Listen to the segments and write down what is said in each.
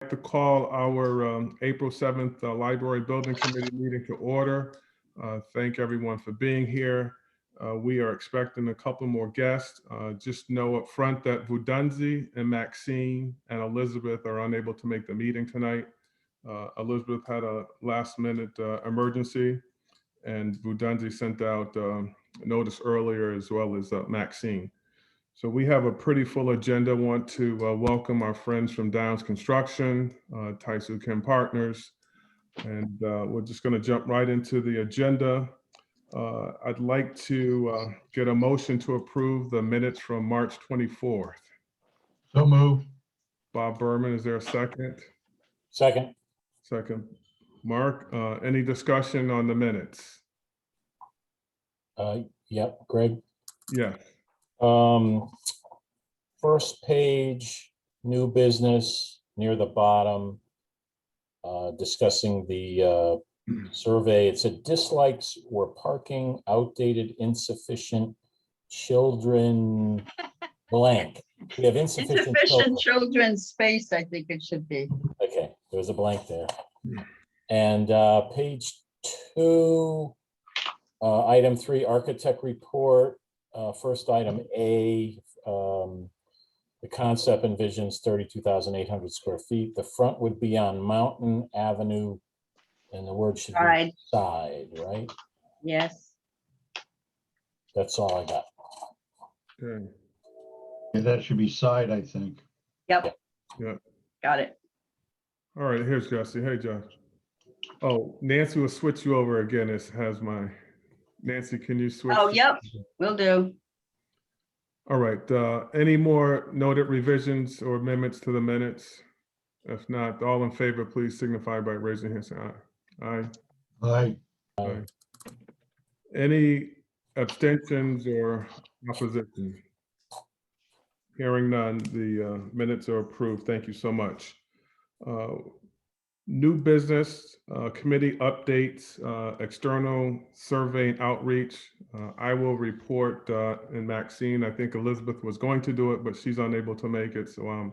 To call our April 7th Library Building Committee meeting to order. Thank everyone for being here. We are expecting a couple more guests. Just know up front that Vudunzi and Maxine and Elizabeth are unable to make the meeting tonight. Elizabeth had a last minute emergency, and Vudunzi sent out notice earlier, as well as Maxine. So we have a pretty full agenda. Want to welcome our friends from Downs Construction, Taisu Kim Partners, and we're just going to jump right into the agenda. I'd like to get a motion to approve the minutes from March 24th. So move. Bob Berman, is there a second? Second. Second. Mark, any discussion on the minutes? Yep, Greg. Yes. First page, new business near the bottom, discussing the survey. It said dislikes were parking, outdated, insufficient, children, blank. We have insufficient children's space, I think it should be. Okay, there was a blank there. And page 2, item 3, architect report. First item A, the concept envisions 32,800 square feet. The front would be on Mountain Avenue, and the word should be side, right? Yes. That's all I got. Okay. Yeah, that should be side, I think. Yep. Yep. Got it. All right, here's Jesse. Hey, Josh. Oh, Nancy will switch you over again. It has my Nancy. Can you switch? Oh, yep. Will do. All right. Any more noted revisions or amendments to the minutes? If not, all in favor, please signify by raising your hand. Aye. Aye. Aye. Any abstentions or opposition? Hearing none, the minutes are approved. Thank you so much. New business committee updates, external survey and outreach. I will report, and Maxine, I think Elizabeth was going to do it, but she's unable to make it. So I'm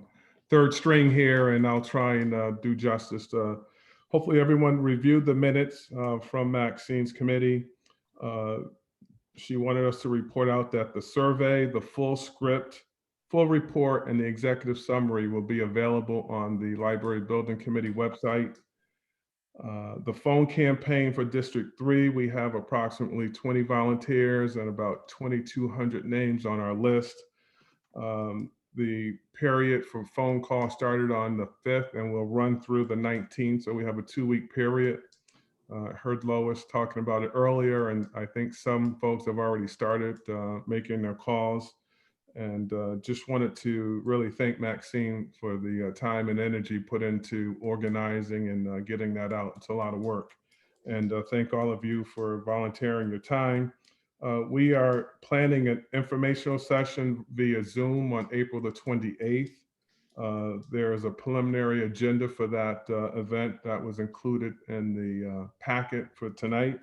third string here, and I'll try and do justice. Hopefully everyone reviewed the minutes from Maxine's committee. She wanted us to report out that the survey, the full script, full report, and the executive summary will be available on the Library Building Committee website. The phone campaign for District 3, we have approximately 20 volunteers and about 2,200 names on our list. The period for phone call started on the 5th and will run through the 19th, so we have a 2-week period. I heard Lois talking about it earlier, and I think some folks have already started making their calls. And just wanted to really thank Maxine for the time and energy put into organizing and getting that out. It's a lot of work. And thank all of you for volunteering your time. We are planning an informational session via Zoom on April the 28th. There is a preliminary agenda for that event that was included in the packet for tonight.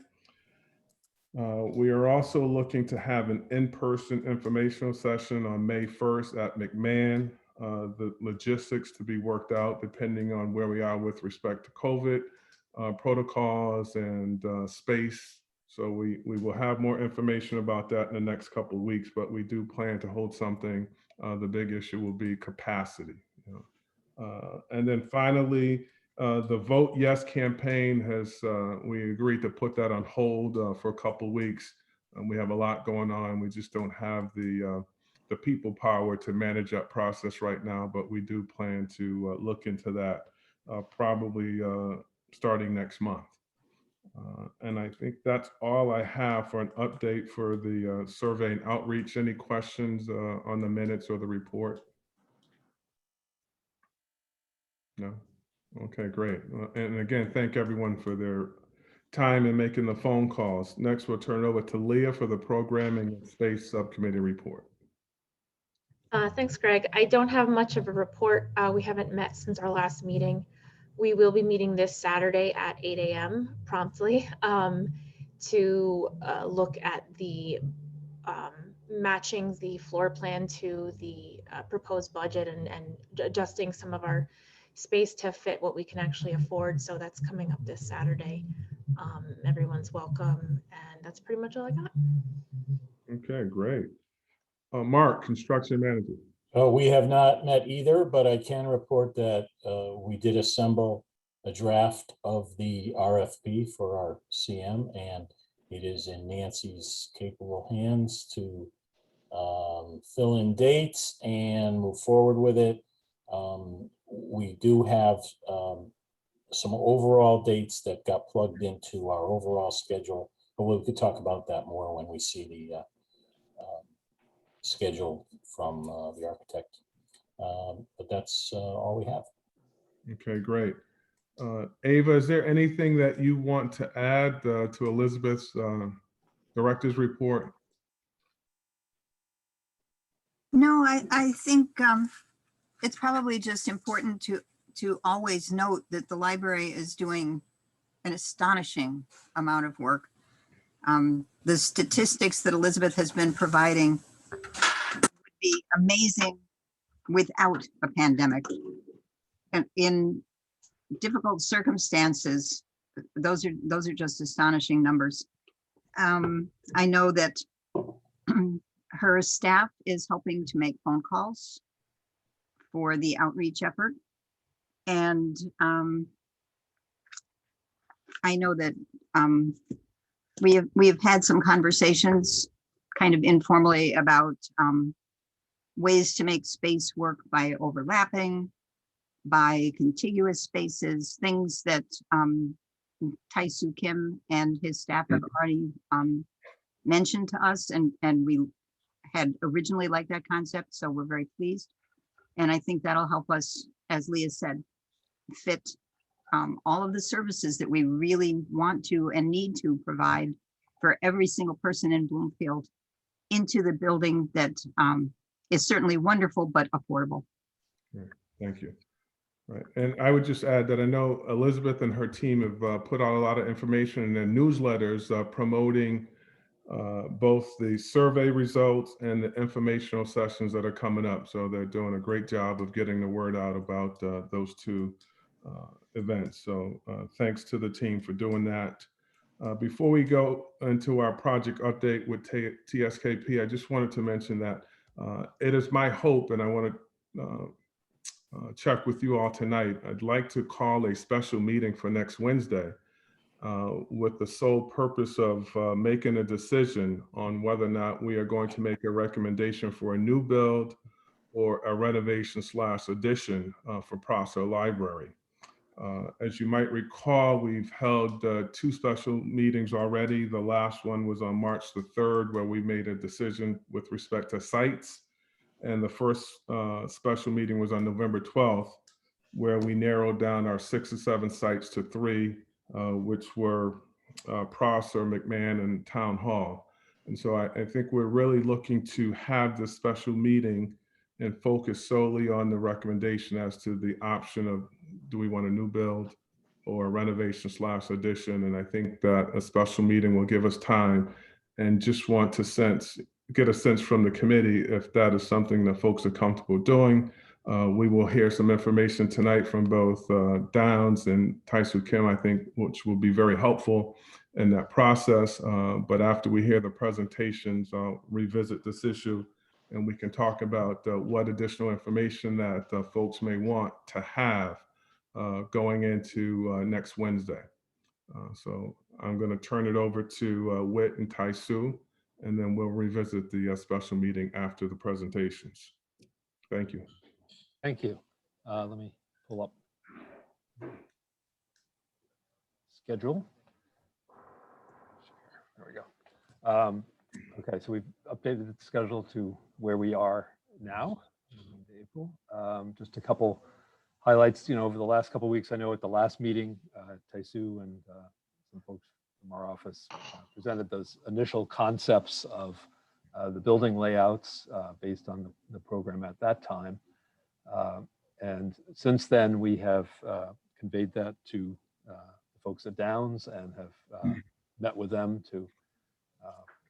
We are also looking to have an in-person informational session on May 1st at McMahon. The logistics to be worked out depending on where we are with respect to COVID protocols and space. So we will have more information about that in the next couple of weeks, but we do plan to hold something. The big issue will be capacity. And then finally, the Vote Yes campaign has, we agreed to put that on hold for a couple of weeks. We have a lot going on. We just don't have the people power to manage that process right now, but we do plan to look into that probably starting next month. And I think that's all I have for an update for the survey and outreach. Any questions on the minutes or the report? No? Okay, great. And again, thank everyone for their time and making the phone calls. Next, we'll turn it over to Leah for the Programming and Space Subcommittee report. Thanks, Greg. I don't have much of a report. We haven't met since our last meeting. We will be meeting this Saturday at 8 a.m. promptly to look at the matching the floor plan to the proposed budget and adjusting some of our space to fit what we can actually afford. So that's coming up this Saturday. Everyone's welcome, and that's pretty much all I got. Okay, great. Mark, construction manager. We have not met either, but I can report that we did assemble a draft of the RFP for our CM, and it is in Nancy's capable hands to fill in dates and move forward with it. We do have some overall dates that got plugged into our overall schedule, but we could talk about that more when we see the schedule from the architect. But that's all we have. Okay, great. Ava, is there anything that you want to add to Elizabeth's director's report? No, I think it's probably just important to always note that the library is doing an astonishing amount of work. The statistics that Elizabeth has been providing would be amazing without a pandemic. And in difficult circumstances, those are just astonishing numbers. I know that her staff is helping to make phone calls for the outreach effort. And I know that we have had some conversations kind of informally about ways to make space work by overlapping, by contiguous spaces, things that Tai-Soo Kim and his staff have already mentioned to us, and we had originally liked that concept, so we're very pleased. And I think that'll help us, as Leah said, fit all of the services that we really want to and need to provide for every single person in Bloomfield into the building that is certainly wonderful but affordable. Thank you. Right, and I would just add that I know Elizabeth and her team have put out a lot of information in their newsletters promoting both the survey results and the informational sessions that are coming up. So they're doing a great job of getting the word out about those two events. So thanks to the team for doing that. Before we go into our project update with TSKP, I just wanted to mention that it is my hope, and I want to check with you all tonight. I'd like to call a special meeting for next Wednesday with the sole purpose of making a decision on whether or not we are going to make a recommendation for a new build or a renovation / addition for Prosser Library. As you might recall, we've held 2 special meetings already. The last one was on March the 3rd, where we made a decision with respect to sites. And the first special meeting was on November 12th, where we narrowed down our 6 or 7 sites to 3, which were Prosser, McMahon, and Town Hall. And so I think we're really looking to have this special meeting and focus solely on the recommendation as to the option of, do we want a new build or a renovation / addition? And I think that a special meeting will give us time, and just want to get a sense from the committee if that is something that folks are comfortable doing. We will hear some information tonight from both Downs and Tai-Soo Kim, I think, which will be very helpful in that process. But after we hear the presentations, I'll revisit this issue, and we can talk about what additional information that folks may want to have going into next Wednesday. So I'm going to turn it over to Whit and Tai-Soo, and then we'll revisit the special meeting after the presentations. Thank you. Thank you. Let me pull up schedule. There we go. Okay, so we've updated the schedule to where we are now in April. Just a couple highlights, over the last couple of weeks. I know at the last meeting, Tai-Soo and some folks from our office presented those initial concepts of the building layouts based on the program at that time. And since then, we have conveyed that to the folks at Downs and have met with them to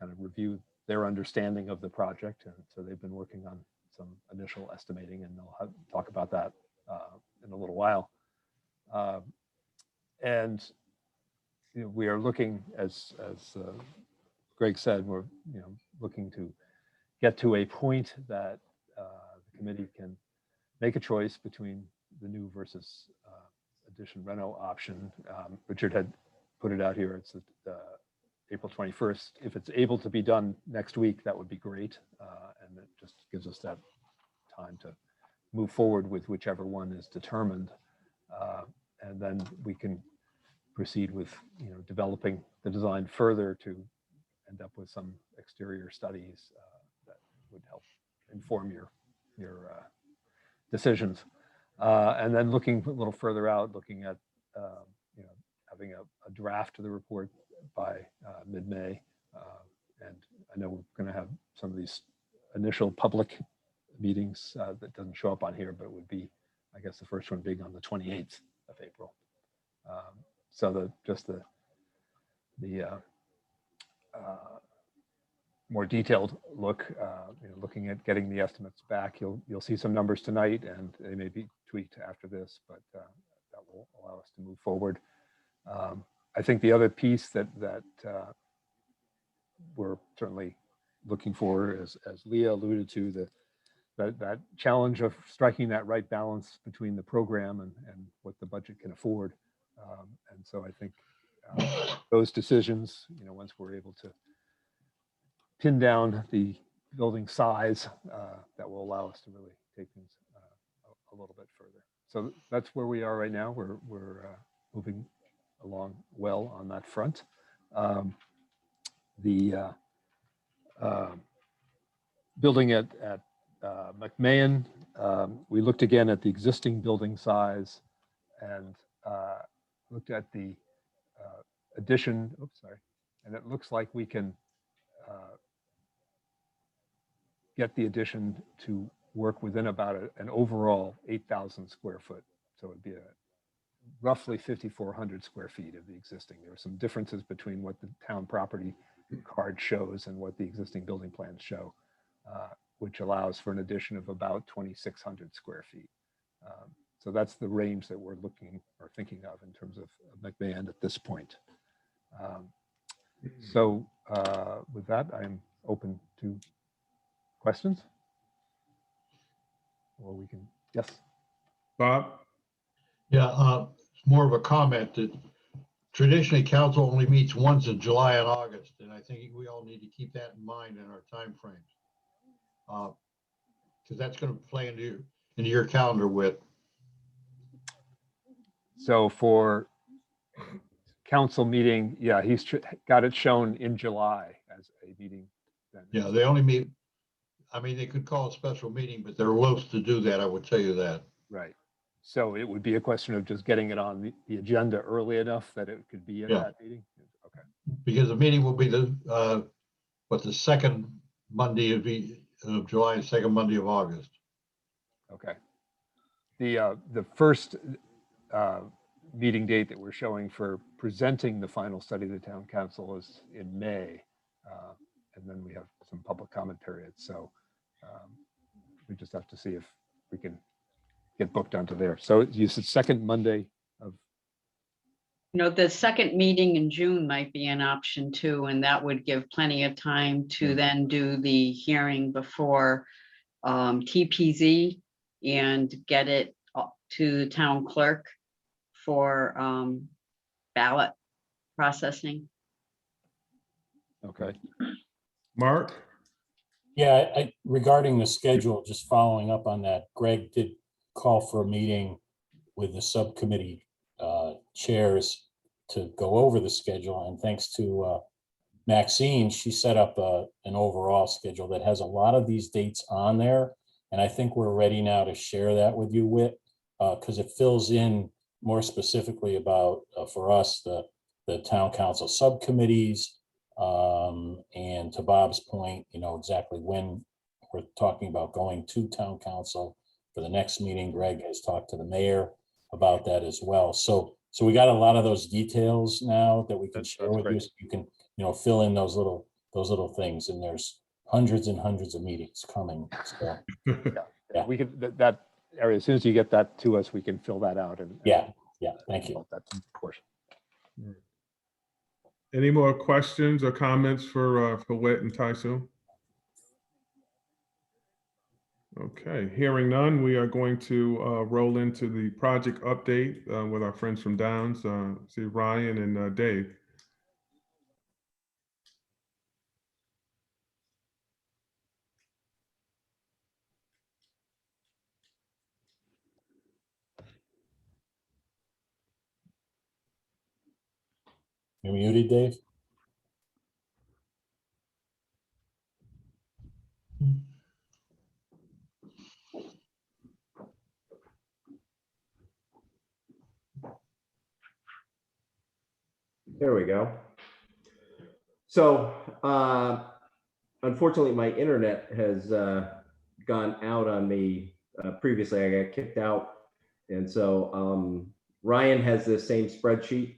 kind of review their understanding of the project. And so they've been working on some initial estimating, and they'll talk about that in a little while. And we are looking, as Greg said, we're looking to get to a point that the committee can make a choice between the new versus addition reno option. Richard had put it out here. It's April 21st. If it's able to be done next week, that would be great. And it just gives us that time to move forward with whichever one is determined. And then we can proceed with developing the design further to end up with some exterior studies that would help inform your decisions. And then looking a little further out, looking at having a draft of the report by mid-May. And I know we're going to have some of these initial public meetings that doesn't show up on here, but it would be, I guess, the first one being on the 28th of April. So the more detailed look, looking at getting the estimates back, you'll see some numbers tonight, and they may be tweaked after this, but that will allow us to move forward. I think the other piece that we're certainly looking for, as Leah alluded to, that challenge of striking that right balance between the program and what the budget can afford. And so I think those decisions, once we're able to pin down the building size, that will allow us to really take things a little bit further. So that's where we are right now. We're moving along well on that front. The building at McMahon, we looked again at the existing building size and looked at the addition. Oops, sorry. And it looks like we can get the addition to work within about an overall 8,000 square foot. So it'd be roughly 5,400 square feet of the existing. There are some differences between what the town property card shows and what the existing building plans show, which allows for an addition of about 2,600 square feet. So that's the range that we're looking or thinking of in terms of McMahon at this point. So with that, I'm open to questions. Or we can, yes. Bob? Yeah, it's more of a comment that traditionally council only meets once in July and August, and I think we all need to keep that in mind in our timeframes. Because that's going to play into your calendar with. So for council meeting, yeah, he's got it shown in July as a meeting. Then. Yeah, they only meet, I mean, they could call a special meeting, but they're loath to do that, I would tell you that. Right. So it would be a question of just getting it on the agenda early enough that it could be in that meeting. Okay. Because the meeting will be the second Monday of July and second Monday of August. Okay. The first meeting date that we're showing for presenting the final study to the town council is in May. And then we have some public comment periods. So we just have to see if we can get booked onto there. So you said second Monday of. The second meeting in June might be an option too, and that would give plenty of time to then do the hearing before TPZ and get it to the town clerk for ballot processing. Okay. Mark? Yeah, regarding the schedule, just following up on that, Greg did call for a meeting with the subcommittee chairs to go over the schedule. And thanks to Maxine, she set up an overall schedule that has a lot of these dates on there. And I think we're ready now to share that with you, Whit, because it fills in more specifically about, for us, the town council subcommittees. And to Bob's point, exactly when we're talking about going to town council for the next meeting. Greg has talked to the mayor about that as well. So we got a lot of those details now that we can share with you. So you can, fill in those little things. And there's hundreds and hundreds of meetings coming. So, yeah, we could that area, as soon as you get that to us, we can fill that out and. Yeah, thank you. That portion. Any more questions or comments for Whit and Tyson? Okay, hearing none, we are going to roll into the project update with our friends from Downs. See Ryan and Dave. You muted, Dave? There we go. So unfortunately, my internet has gone out on me previously. I got kicked out. And so Ryan has this same spreadsheet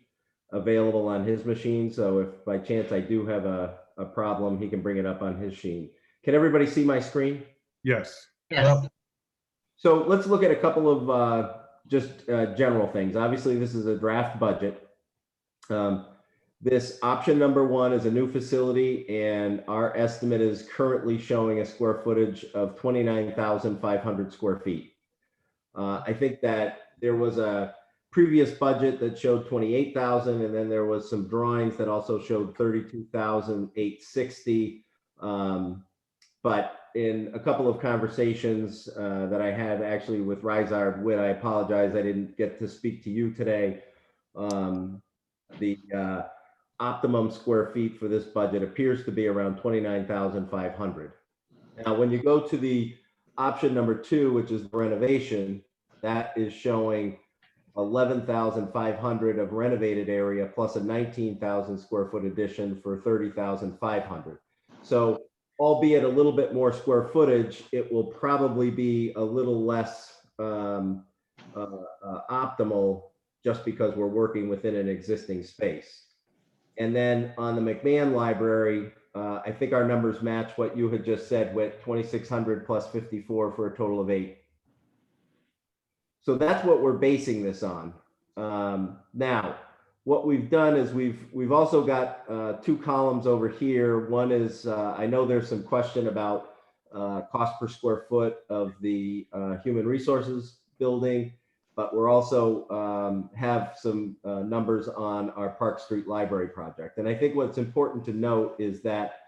available on his machine. So if by chance I do have a problem, he can bring it up on his machine. Can everybody see my screen? Yes. Yes. So let's look at a couple of just general things. Obviously, this is a draft budget. This option number 1 is a new facility, and our estimate is currently showing a square footage of 29,500 square feet. I think that there was a previous budget that showed 28,000, and then there was some drawings that also showed 32,860. But in a couple of conversations that I had actually with Rizard Witt, I apologize, I didn't get to speak to you today. The optimum square feet for this budget appears to be around 29,500. Now, when you go to the option number 2, which is the renovation, that is showing 11,500 of renovated area plus a 19,000 square foot addition for 30,500. So, albeit a little bit more square footage, it will probably be a little less optimal just because we're working within an existing space. And then on the McMahon Library, I think our numbers match what you had just said with 2,600 plus 54 for a total of 8. So that's what we're basing this on. Now, what we've done is we've also got 2 columns over here. One is, I know there's some question about cost per square foot of the human resources building, but we're also have some numbers on our Park Street Library project. And I think what's important to note is that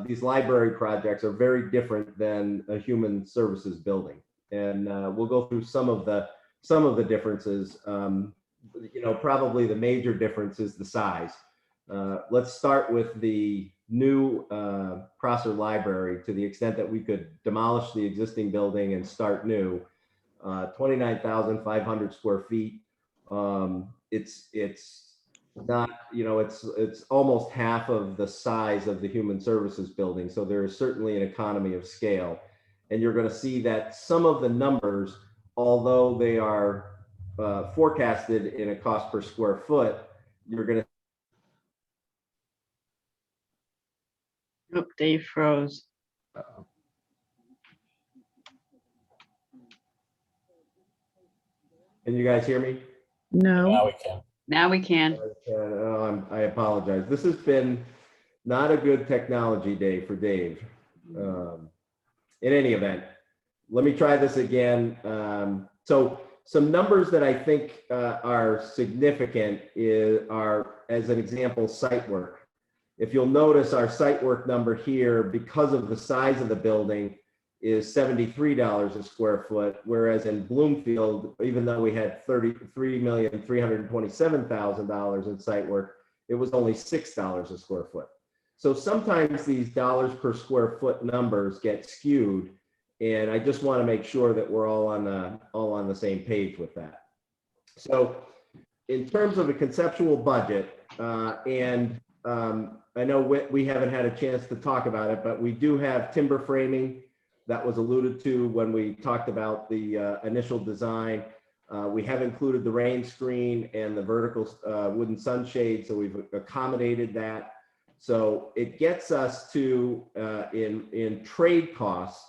these library projects are very different than a human services building. And we'll go through some of the differences. You know, probably the major difference is the size. Let's start with the new Prosser Library. To the extent that we could demolish the existing building and start new, 29,500 square feet. It's not, you know, it's almost half of the size of the human services building. So there is certainly an economy of scale. And you're going to see that some of the numbers, although they are forecasted in a cost per square foot, you're going to. Oop, Dave froze. Can you guys hear me? Now No. we can. Now we can. I apologize. This has been not a good technology day for Dave. In any event, let me try this again. So some numbers that I think are significant are, as an example, site work. If you'll notice, our site work number here, because of the size of the building, is $73 a square foot, whereas in Bloomfield, even though we had $33,327,000 in site work, it was only $6 a square foot. So sometimes these dollars per square foot numbers get skewed, and I just want to make sure that we're all on the same page with that. So in terms of a conceptual budget, I know we haven't had a chance to talk about it, but we do have timber framing that was alluded to when we talked about the initial design. We have included the rain screen and the vertical wooden sunshade, so we've accommodated that. So it gets us to, in trade costs,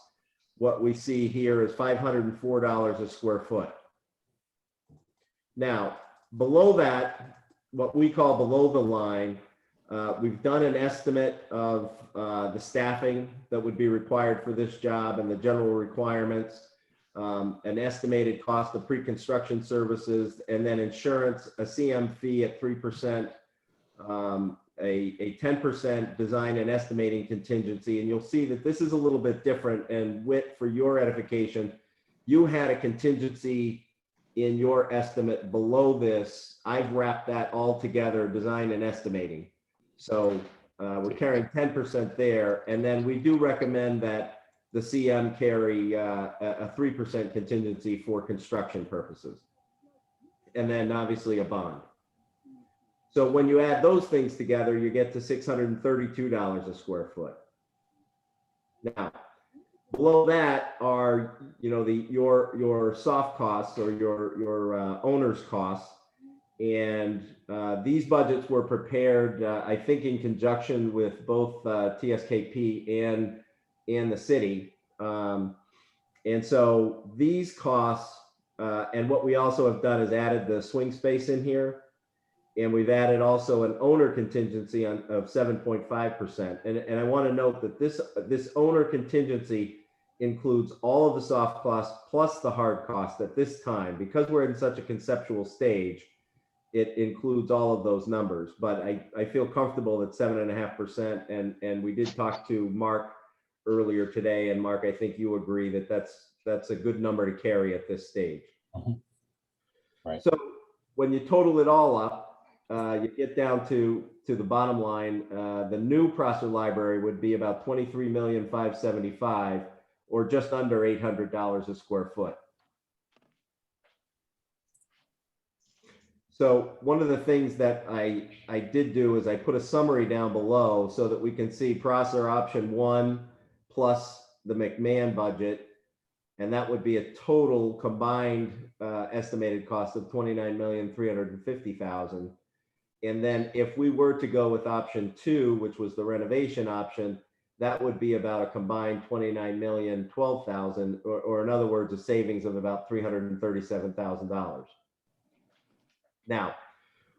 what we see here is $504 a square foot. Now, below that, what we call below the line, we've done an estimate of the staffing that would be required for this job and the general requirements, an estimated cost of pre-construction services, and then insurance, a CM fee at 3%, a 10% design and estimating contingency. And you'll see that this is a little bit different. And Whit, for your edification, you had a contingency in your estimate below this. I've wrapped that all together, design and estimating. So we're carrying 10% there. And then we do recommend that the CM carry a 3% contingency for construction purposes. And then obviously a bond. So when you add those things together, you get to $632 a square foot. Now, below that are, you know, your soft costs or your owner's costs. And these budgets were prepared, I think, in conjunction with both TSKP and the city. And so these costs, and what we also have done is added the swing space in here. And we've added also an owner contingency of 7.5%. And I want to note that this owner contingency includes all of the soft costs plus the hard costs at this time. Because we're in such a conceptual stage, it includes all of those numbers. But I feel comfortable at 7.5%. And we did talk to Mark earlier today. And Mark, I think you agree that that's a good number to carry at this stage. Right. So when you total it all up, you get down to the bottom line. The new Prosser Library would be about $23,575,000, or just under $800 a square foot. So one of the things that I did do is I put a summary down below so that we can see Prosser option 1 plus the McMahon budget, and that would be a total combined estimated cost of $29,350,000. And then if we were to go with option 2, which was the renovation option, that would be about a combined $29,012,000, or in other words, a savings of about $337,000. Now,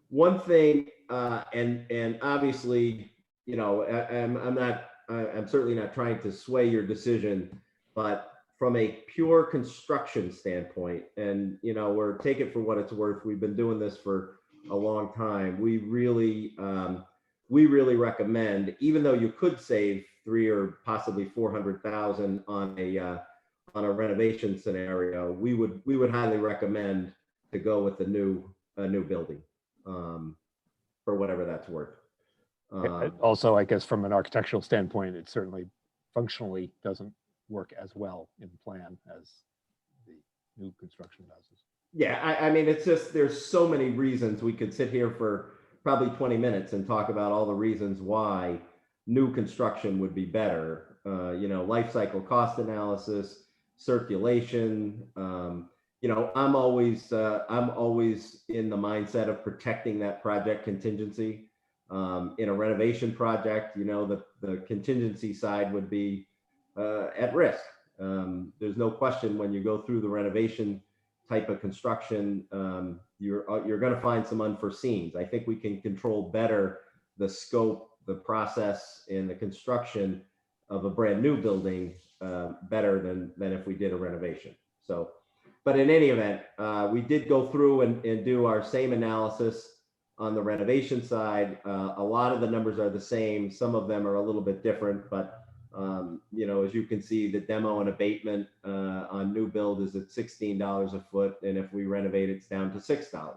one thing, and obviously, you know, I'm certainly not trying to sway your decision, but from a pure construction standpoint, and you know, take it for what it's worth. We've been doing this for a long time. We really recommend, even though you could save $300,000 or possibly $400,000 on a renovation scenario, we would highly recommend to go with a new building for whatever that's worth. Also, I guess from an architectural standpoint, it certainly functionally doesn't work as well in plan as the new construction does. Yeah, I mean, it's just, there's so many reasons. We could sit here for probably 20 minutes and talk about all the reasons why new construction would be better. You know, life cycle cost analysis, circulation. You know, I'm always in the mindset of protecting that project contingency. In a renovation project, you know, the contingency side would be at risk. There's no question when you go through the renovation type of construction, you're going to find some unforeseens. I think we can control better the scope, the process, and the construction of a brand new building better than if we did a renovation. So, but in any event, we did go through and do our same analysis on the renovation side. A lot of the numbers are the same. Some of them are a little bit different, but you know, as you can see, the demo and abatement on new build is at $16 a foot, and if we renovate, it's down to $6.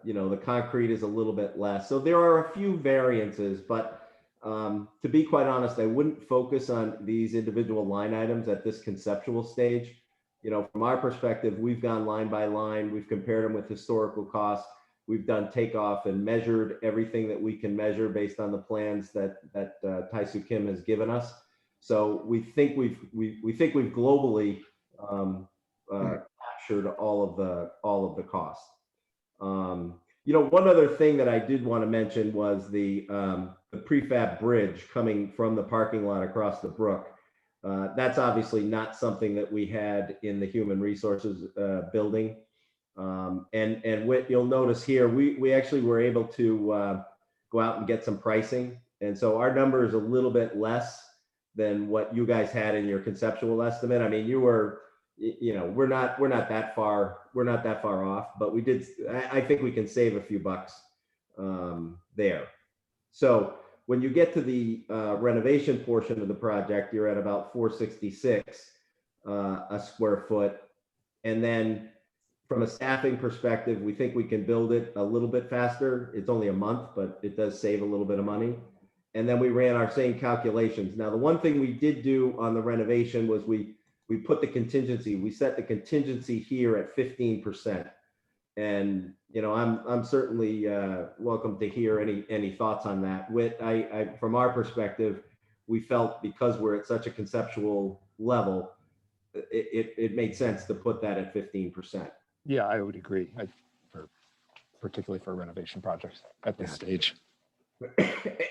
You know, the concrete is a little bit less, so there are a few variances. But to be quite honest, I wouldn't focus on these individual line items at this conceptual stage. You know, from our perspective, we've gone line by line. We've compared them with historical costs. We've done takeoff and measured everything that we can measure based on the plans that Tai-Soo Kim has given us. So we think we've globally captured all of the costs. One other thing that I did want to mention was the prefab bridge coming from the parking lot across the brook. That's obviously not something that we had in the human resources building. And what you'll notice here, we actually were able to go out and get some pricing. And so our number is a little bit less than what you guys had in your conceptual estimate. I mean, we're not that far off, but I think we can save a few bucks there. So when you get to the renovation portion of the project, you're at about 466 a square foot. And then from a staffing perspective, we think we can build it a little bit faster. It's only a month, but it does save a little bit of money. And then we ran our same calculations. Now, the one thing we did do on the renovation was we put the contingency, we set the contingency here at 15%. And, I'm certainly welcome to hear any thoughts on that. From our perspective, we felt because we're at such a conceptual level, it made sense to put that at 15%. Yeah, I would agree, particularly for renovation projects at this stage.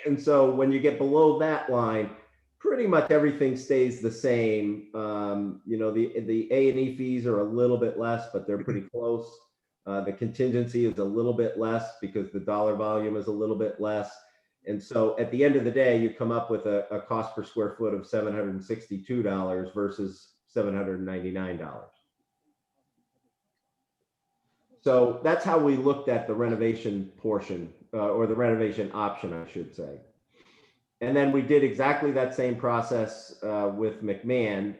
And so when you get below that line, pretty much everything stays the same. The A&E fees are a little bit less, but they're pretty close. The contingency is a little bit less because the dollar volume is a little bit less. And so at the end of the day, you come up with a cost per square foot of $762 versus $799. So that's how we looked at the renovation portion, or the renovation option, I should say. And then we did exactly that same process with McMahon.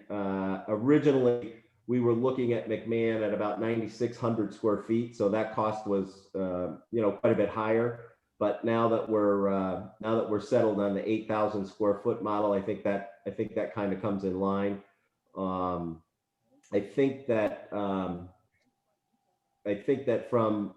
Originally, we were looking at McMahon at about 9,600 square feet, so that cost was, quite a bit higher. But now that we're settled on the 8,000 square foot model, I think that kind of comes in line. I think that from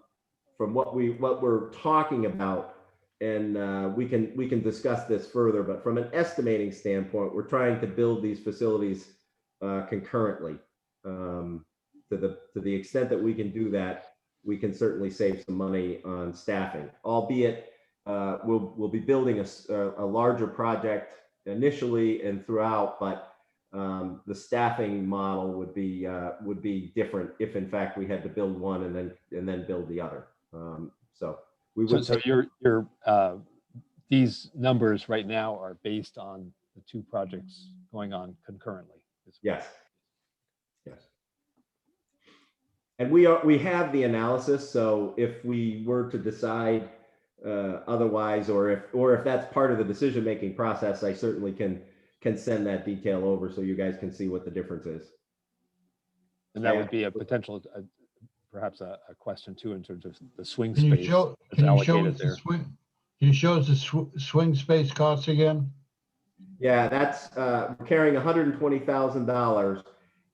what we're talking about, and we can discuss this further, but from an estimating standpoint, we're trying to build these facilities concurrently. To the extent that we can do that, we can certainly save some money on staffing, albeit we'll be building a larger project initially and throughout, but the staffing model would be different if in fact we had to build one and then build the other. So these numbers right now are based on the two projects going on concurrently. Yes. And we have the analysis. So if we were to decide otherwise, or if that's part of the decision-making process, I certainly can send that detail over so you guys can see what the difference is. And that would be a potential, perhaps a question too, in terms of the swing Can space that's you allocated there. Can you show us the swing space costs again? Yeah, that's carrying $120,000.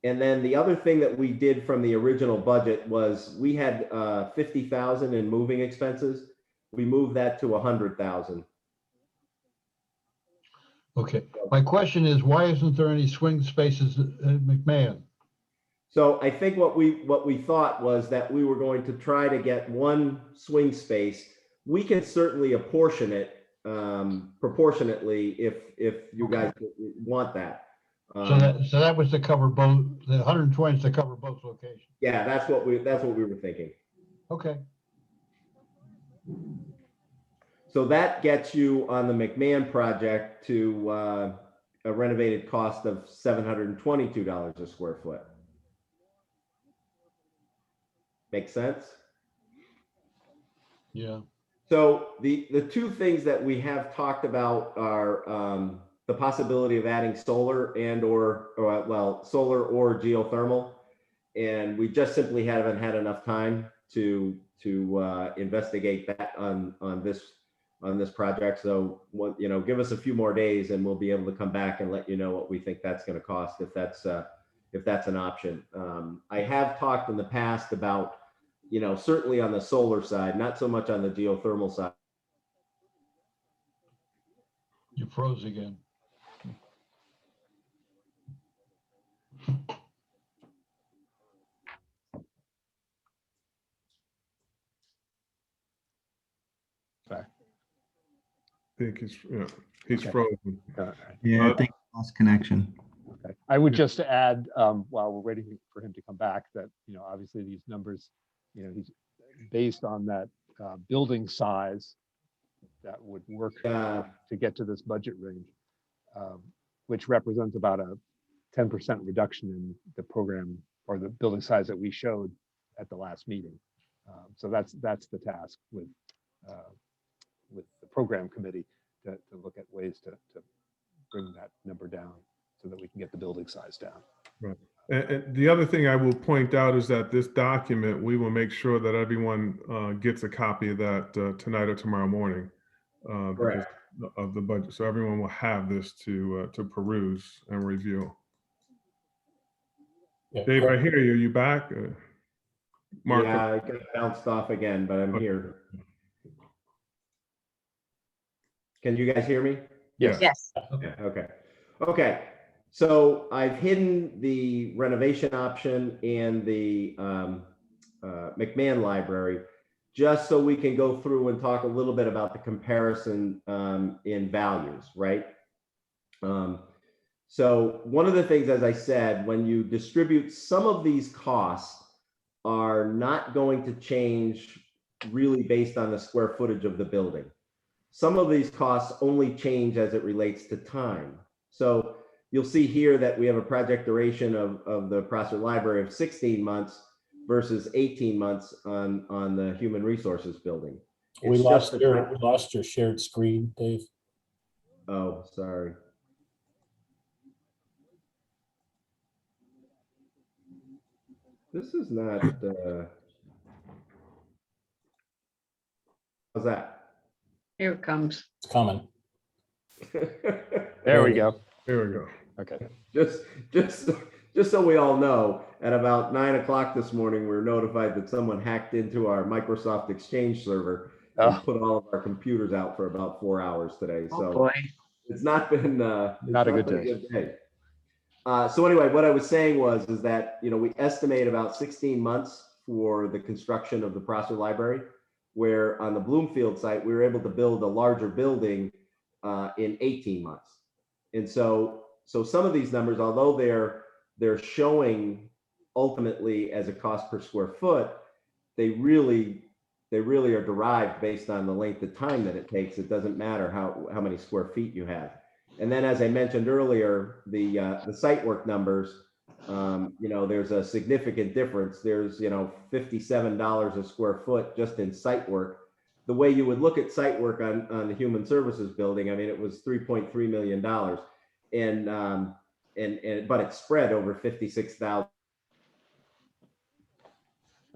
And then the other thing that we did from the original budget was we had $50,000 in moving expenses. We moved that to $100,000. Okay. My question is, why isn't there any swing spaces at McMahon? So I think what we thought was that we were going to try to get one swing space. We can certainly apportion it proportionately if you guys want that. So that was to cover both, the 120 is to cover both locations. Yeah, that's what we were thinking. Okay. So that gets you on the McMahon project to a renovated cost of $722 a square foot. Make sense? Yeah. So the two things that we have talked about are the possibility of adding solar solar or geothermal, and we just simply haven't had enough time to investigate that on this project. So give us a few more days and we'll be able to come back and let you know what we think that's going to cost, if that's an option. I have talked in the past about, certainly on the solar side, not so much on the geothermal side. You froze again. think he's Okay. frozen. Yeah, Uh, I think I lost connection. Okay. I would just add, while we're waiting for him to come back, that, obviously these numbers, he's based on that building size that would work to get to this budget range, which represents about a 10% reduction in the program or the building size that we showed at the last meeting. So that's the task with the program committee to look at ways to bring that number down so that we can get the building size down. Right. And the other thing I will point out is that this document, we will make sure that everyone gets a copy of that tonight or tomorrow morning because Correct. of the budget. So everyone will have this to peruse and review. Yeah, Dave, I hear you. You back? Mark? Yeah, I got bounced off again, but I'm here. Can you guys hear me? Yes. Yes. Okay. Okay. So I've hidden the renovation option and the McMahon Library just so we can go through and talk a little bit about the comparison in values, right? So one of the things, as I said, when you distribute, some of these costs are not going to change really based on the square footage of the building. Some of these costs only change as it relates to time. So you'll see here that we have a project duration of the Prosser Library of 16 months versus 18 months on the Human Resources building. we It's lost just your, we lost your shared screen, Dave. Oh, sorry. This is not, how's that? Here it comes. It's coming. There we go. There we go. Okay. Just so we all know, at about 9 o'clock this morning, we were notified that someone hacked into our Microsoft Exchange server and put all of our computers out for about 4 hours today. Oh, So boy. it's not been Not a good day. So anyway, what I was saying is that, we estimate about 16 months for the construction of the Prosser Library, where on the Bloomfield site, we were able to build a larger building in 18 months. And so some of these numbers, although they're showing ultimately as a cost per square foot, they really are derived based on the length of time that it takes. It doesn't matter how many square feet you have. And then, as I mentioned earlier, the site work numbers, there's a significant difference. There's, $57 a square foot just in site work. The way you would look at site work on the Human Services building, I mean, it was $3.3 million, but it's spread over 56,000.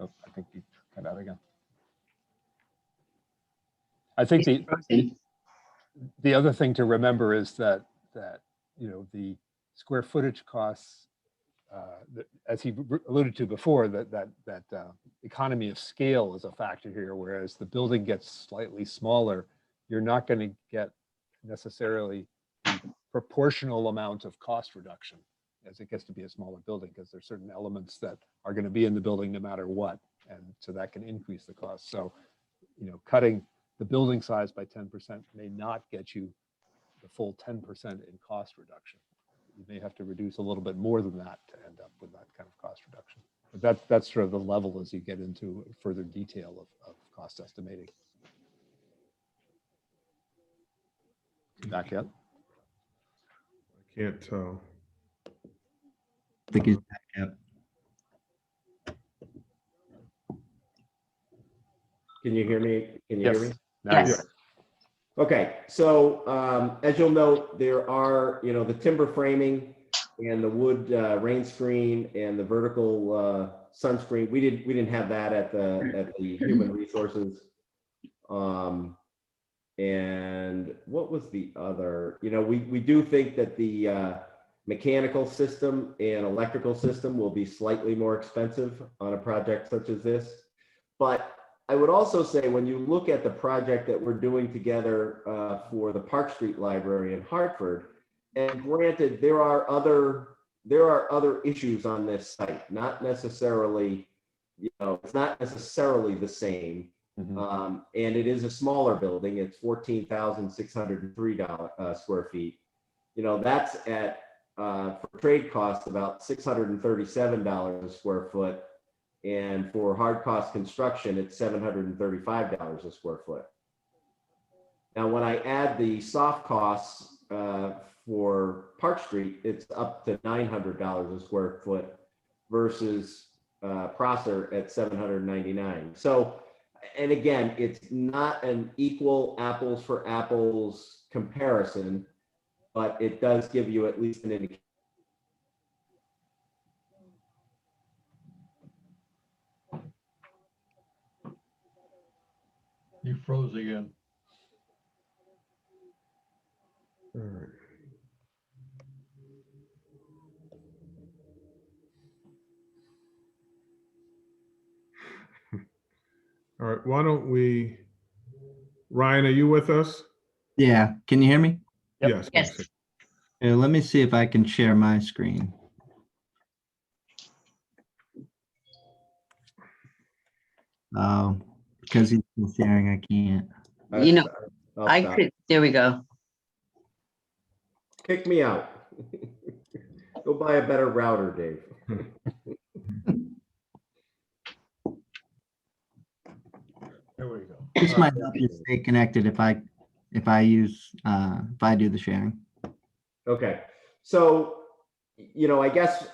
Oh, I think you cut out again. I think the other thing to remember is that the square footage costs, as he alluded to before, that economy of scale is a factor here. Whereas the building gets slightly smaller, you're not going to get necessarily the proportional amount of cost reduction as it gets to be a smaller building, because there's certain elements that are going to be in the building no matter what, and so that can increase the cost. So, cutting the building size by 10% may not get you the full 10% in cost reduction. You may have to reduce a little bit more than that to end up with that kind of cost reduction. But that's sort of the level as you get into further detail of cost estimating. Back yet? I can't tell. I think he's back up. Can you hear me? Can you hear me? Now you Yes. are. Okay, so as you'll note, there are, the timber framing and the wood rain screen and the vertical sunscreen. We didn't have that at the Human Resources. And what was the other? We do think that the mechanical system and electrical system will be slightly more expensive on a project such as this, but I would also say when you look at the project that we're doing together for the Park Street Library in Hartford, and granted, there are other issues on this site, not necessarily, it's not necessarily the same, And it is a smaller building. It's 14,603 square feet. You know, that's at for trade costs about $637 a square foot, and for hard cost construction, it's $735 a square foot. Now, when I add the soft costs for Park Street, it's up to $900 a square foot versus Prosser at $799. So, and again, it's not an equal apples for apples comparison, but it does give you at least an indication. You froze again. All right. All right, why don't we, Ryan, are you with us? Yeah, can you hear me? Yep. Yes. Yes. Yeah, let me see if I can share my screen. Oh, because he's still sharing, I can't. You know, I'll I stop. could, there we go. Kick me out. Go buy a better router, Dave. There we go. This All might right. help you stay connected if I do the sharing. Okay, so, you know, I guess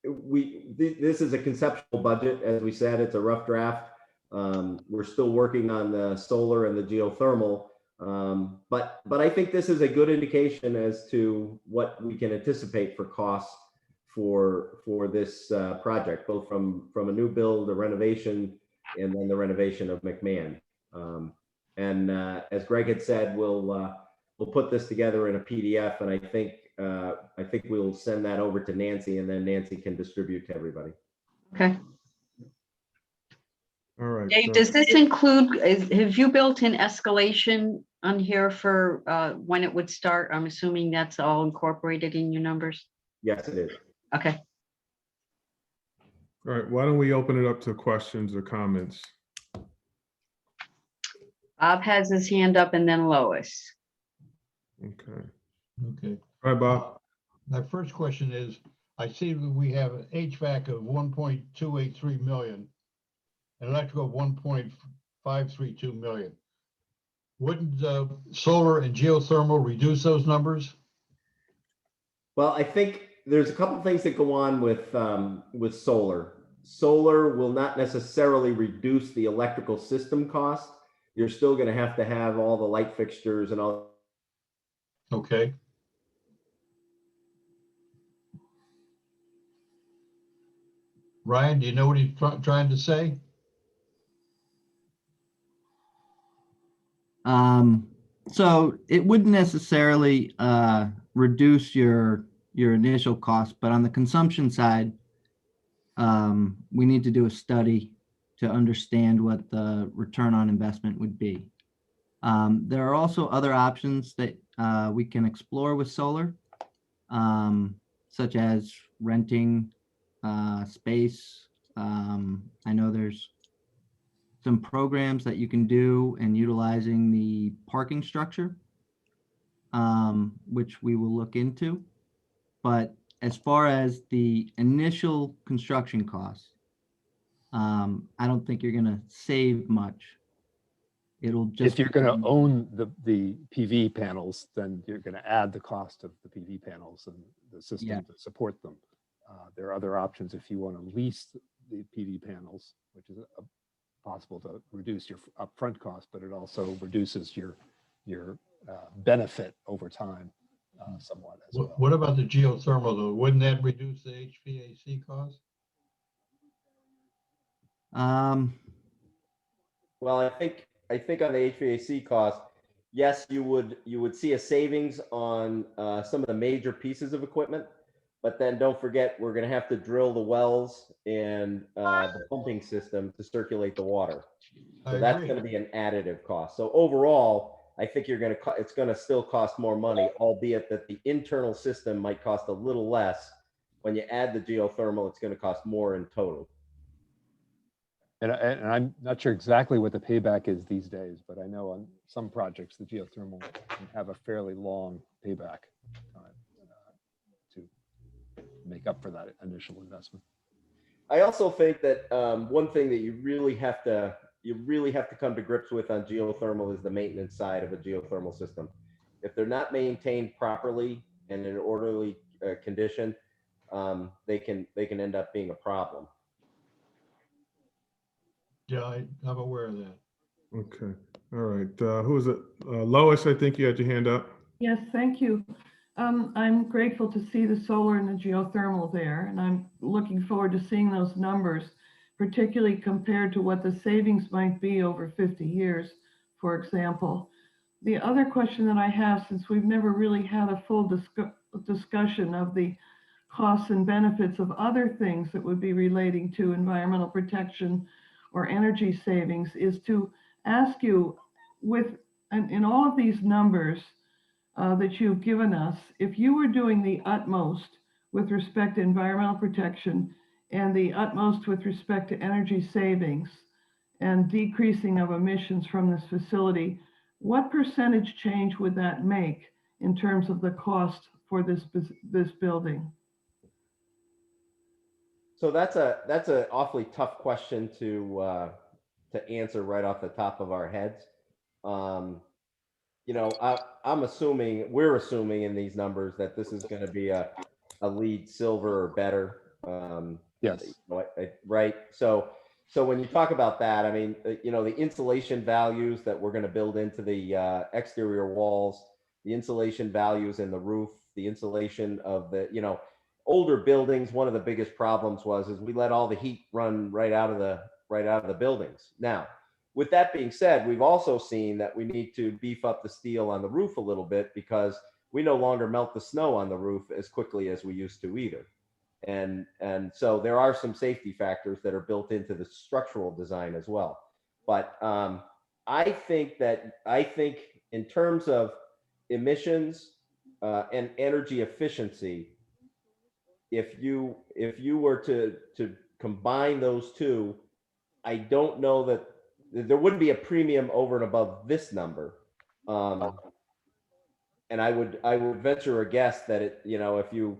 this is a conceptual budget. As we said, it's a rough draft. We're still working on the solar and the geothermal, but I think this is a good indication as to what we can anticipate for costs for this project, both from a new build, a renovation, and then the renovation of McMahon. And as Greg had said, we'll put this together in a PDF, and I think we'll send that over to Nancy, and then Nancy can distribute to everybody. Okay. All right. Dave, does this include, have you built in escalation on here for when it would start? I'm assuming that's all incorporated in your numbers. Yes, it is. Okay. All right, why don't we open it up to questions or comments? Bob has his hand up and then Lois. Okay. Okay. All right, Bob. My first question is, I see that we have an HVAC of 1.283 million, and electrical of 1.532 million. Wouldn't solar and geothermal reduce those numbers? Well, I think there's a couple things that go on with solar. Solar will not necessarily reduce the electrical system cost. You're still going to have all the light fixtures and all. Okay. Ryan, do you know what he's trying to say? So it wouldn't necessarily reduce your initial cost, but on the consumption side, we need to do a study to understand what the return on investment would be. There are also other options that we can explore with solar, such as renting space. I know there's some programs that you can do and utilizing the parking structure, which we will look into. But as far as the initial construction costs, I don't think you're going to save much. It'll just, If you're going to own the PV panels, then you're going to add the cost of the PV panels and the system Yeah. to support them. There are other options if you want to lease the PV panels, which is possible to reduce your upfront cost, but it also reduces your benefit over time somewhat as well. What about the geothermal though? Wouldn't that reduce the HVAC cost? Well, I think on the HVAC cost, yes, you would see a savings on some of the major pieces of equipment, but then don't forget, we're going to have to drill the wells and the pumping system to circulate the water. So that's going to be an additive cost. So overall, I think it's going to still cost more money, albeit that the internal system might cost a little less. When you add the geothermal, it's going to cost more in total. And I'm not sure exactly what the payback is these days, but I know on some projects, the geothermal can have a fairly long payback time to make up for that initial investment. I also think that one thing that you really have to come to grips with on geothermal is the maintenance side of a geothermal system. If they're not maintained properly and in an orderly condition, they can end up being a problem. Yeah, I'm aware of that. Okay, all right. Who is it? Lois, I think you had your hand up. Yes, thank you. I'm grateful to see the solar and the geothermal there, and I'm looking forward to seeing those numbers, particularly compared to what the savings might be over 50 years, for example. The other question that I have, since we've never really had a full discussion of the costs and benefits of other things that would be relating to environmental protection or energy savings, is to ask you, in all of these numbers that you've given us, if you were doing the utmost with respect to environmental protection and the utmost with respect to energy savings and decreasing of emissions from this facility, what percentage change would that make in terms of the cost for this building? So that's an awfully tough question to answer right off the top of our heads. You know, we're assuming in these numbers that this is going to be a LEED silver or better. Yes. Right. So when you talk about that, I mean, you know, the insulation values that we're going to build into the exterior walls, the insulation values in the roof, the insulation of the, you know, older buildings. One of the biggest problems is we let all the heat run right out of the buildings. Now, with that being said, we've also seen that we need to beef up the steel on the roof a little bit because we no longer melt the snow on the roof as quickly as we used to either. And so there are some safety factors that are built into the structural design as well. But I think in terms of emissions and energy efficiency, if you were to combine those two, I don't know that there wouldn't be a premium over and above this number. And I would venture a guess that it, you know, if you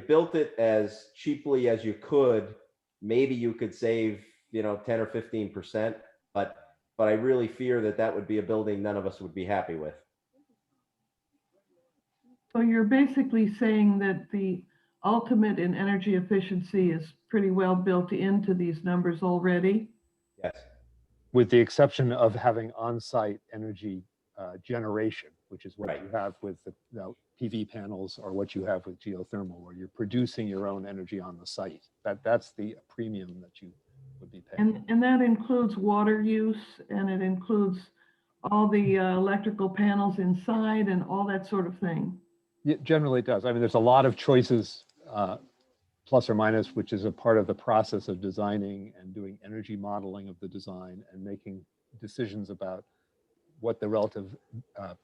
built it as cheaply as you could, maybe you could save, you know, 10 or 15%. But I really fear that would be a building none of us would be happy with. So you're basically saying that the ultimate in energy efficiency is pretty well built into these numbers already? Yes. With the exception of having on-site energy generation, which is what Right. you have with the PV panels or what you have with geothermal, where you're producing your own energy on the site. That's the premium that you would be paying. And that includes water use, and it includes all the electrical panels inside and all that sort of thing. Yeah, generally it does. I mean, there's a lot of choices, plus or minus, which is a part of the process of designing and doing energy modeling of the design and making decisions about what the relative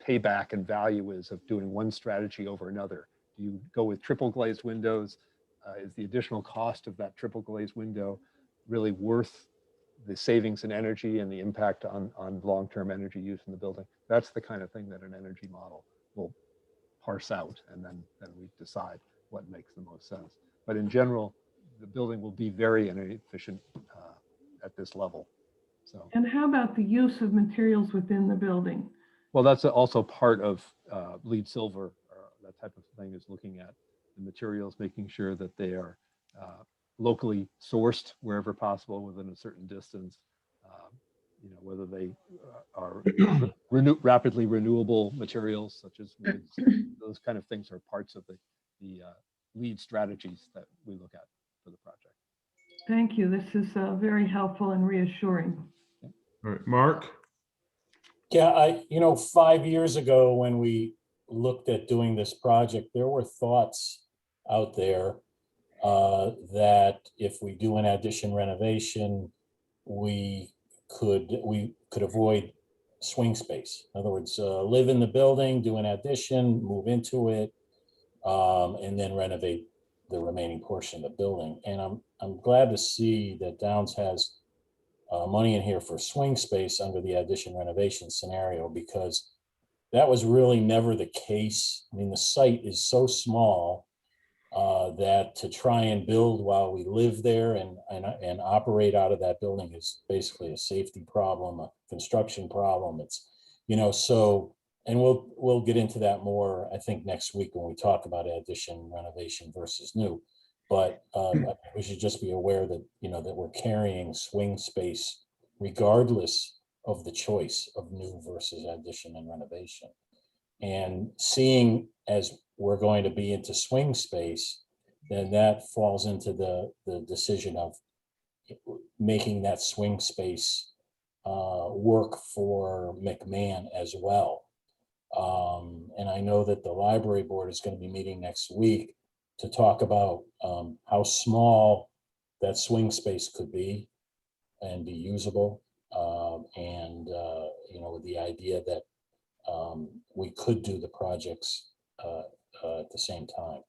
payback and value is of doing one strategy over another. Do you go with triple glazed windows? Is the additional cost of that triple glazed window really worth the savings in energy and the impact on long-term energy use in the building? That's the kind of thing that an energy model will parse out, and then we decide what makes the most sense. But in general, the building will be very energy efficient at this level. So. And how about the use of materials within the building? Well, that's also part of LEED Silver, or that type of thing, is looking at the materials, making sure that they are locally sourced wherever possible within a certain distance. You know, whether they are rapidly renewable materials such as woods, those kind of things are parts of the LEED strategies that we look at for the project. Thank you. This is very helpful and reassuring. All right, Mark? Yeah, 5 years ago when we looked at doing this project, there were thoughts out there that if we do an addition renovation, we could avoid swing space. In other words, live in the building, do an addition, move into it, and then renovate the remaining portion of the building. And I'm glad to see that Downs has money in here for swing space under the addition renovation scenario, because that was really never the case. I mean, the site is so small that to try and build while we live there and operate out of that building is basically a safety problem, a construction problem. It's, you know, so, and we'll get into that more, I think, next week when we talk about addition renovation versus new. But we should just be aware that, you know, that we're carrying swing space regardless of the choice of new versus addition and renovation. And seeing as we're going to be into swing space, then that falls into the decision of making that swing space work for McMahon as well. And I know that the library board is going to be meeting next week to talk about how small that swing space could be and be usable. You know, with the idea that we could do the projects at the same time.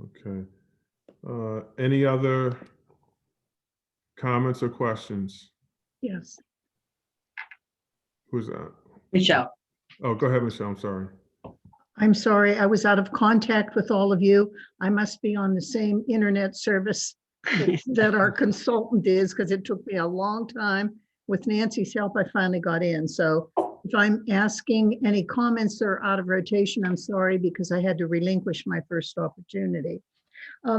Okay. Any other comments or questions? Yes. Who's that? Michelle. Oh, go ahead, Michelle. I'm sorry. I'm sorry, I was out of contact with all of you. I must be on the same internet service that our consultant is, because it took me a long time. With Nancy's help, I finally got in. So if I'm asking any comments that are out of rotation, I'm sorry, because I had to relinquish my first opportunity.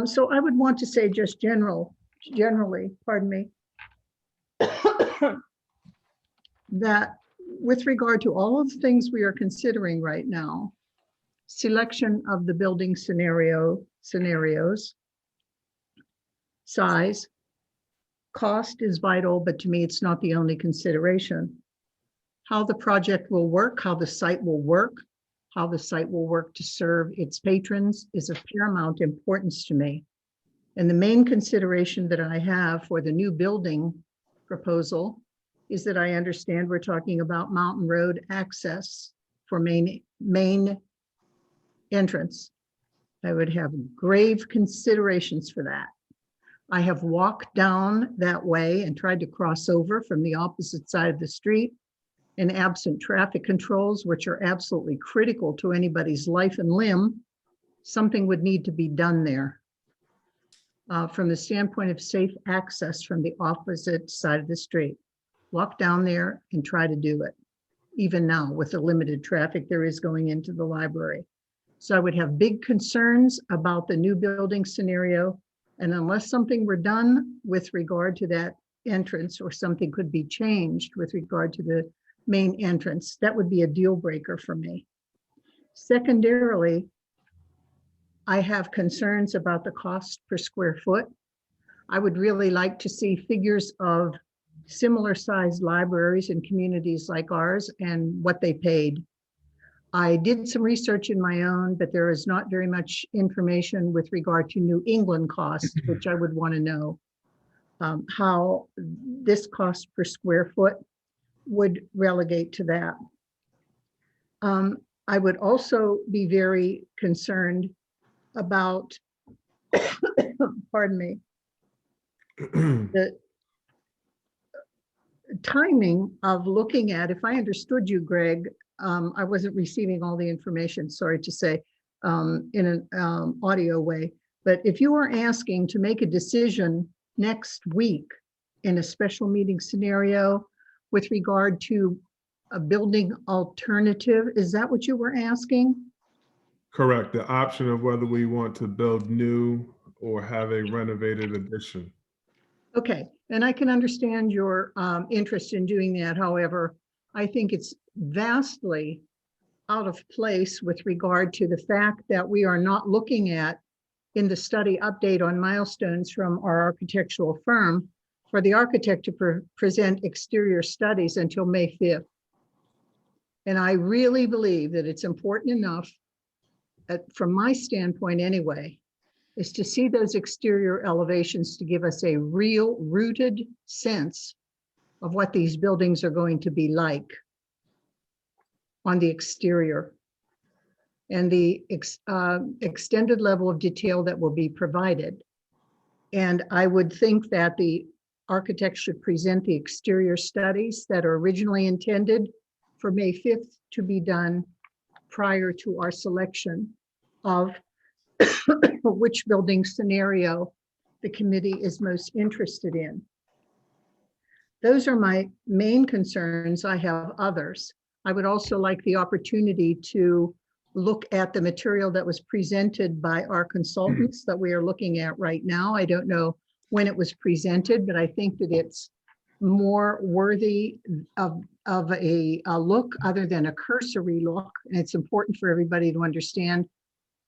So I would want to say just generally, pardon me, that with regard to all of the things we are considering right now, selection of the building scenarios, size, cost is vital, but to me, it's not the only consideration. How the project will work, how the site will work, how the site will work to serve its patrons is of paramount importance to me. And the main consideration that I have for the new building proposal is that I understand we're talking about Mountain Road access for main entrance. I would have grave considerations for that. I have walked down that way and tried to cross over from the opposite side of the street, and absent traffic controls, which are absolutely critical to anybody's life and limb, something would need to be done there. From the standpoint of safe access from the opposite side of the street. Walk down there and try to do it, even now with the limited traffic there is going into the library. So I would have big concerns about the new building scenario. And unless something were done with regard to that entrance, or something could be changed with regard to the main entrance, that would be a deal breaker for me. Secondarily, I have concerns about the cost per square foot. I would really like to see figures of similar sized libraries in communities like ours and what they paid. I did some research in my own, but there is not very much information with regard to New England costs, which I would want to know how this cost per square foot would relegate to that. I would also be very concerned about, pardon me, the timing of looking at, if I understood you, Greg, I wasn't receiving all the information, sorry to say, in an audio way, but if you were asking to make a decision next week in a special meeting scenario with regard to a building alternative, is that what you were asking? Correct. The option of whether we want to build new or have a renovated addition. Okay, and I can understand your interest in doing that. However, I think it's vastly out of place with regard to the fact that we are not looking at, in the study update on milestones from our architectural firm, for the architect to present exterior studies until May 5th. And I really believe that it's important enough, from my standpoint anyway, is to see those exterior elevations to give us a real rooted sense of what these buildings are going to be like on the exterior. and the extended level of detail that will be provided. And I would think that the architect should present the exterior studies that are originally intended for May 5th to be done prior to our selection of which building scenario the committee is most interested in. Those are my main concerns. I have others. I would also like the opportunity to look at the material that was presented by our consultants that we are looking at right now. I don't know when it was presented, but I think that it's more worthy of a look other than a cursory look. And it's important for everybody to understand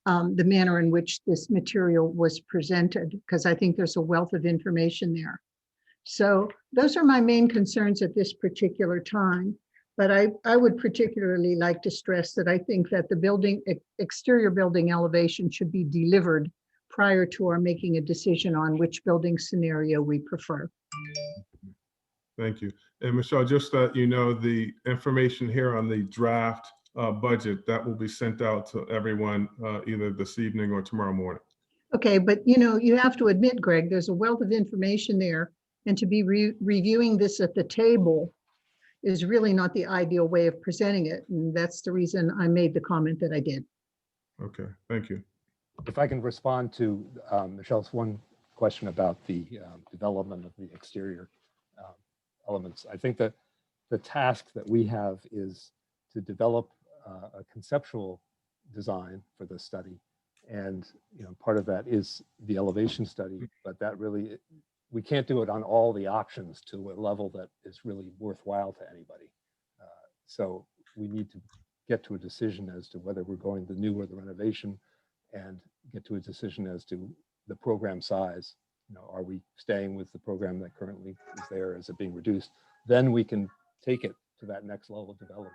the manner in which this material was presented, because I think there's a wealth of information there. So those are my main concerns at this particular time. But I would particularly like to stress that I think that the exterior building elevation should be delivered prior to our making a decision on which building scenario we prefer. Thank you. And Michelle, just that you know, the information here on the draft budget, that will be sent out to everyone either this evening or tomorrow morning. Okay, but you have to admit, Greg, there's a wealth of information there, and to be reviewing this at the table is really not the ideal way of presenting it. And that's the reason I made the comment that I did. Okay, thank you. If I can respond to Michelle's one question about the development of the exterior elements. I think that the task that we have is to develop a conceptual design for the study. And part of that is the elevation study, but that really, we can't do it on all the options to a level that is really worthwhile to anybody. So we need to get to a decision as to whether we're going the new or the renovation, and get to a decision as to the program size. Are we staying with the program that currently is there? Is it being reduced? Then we can take it to that next level of development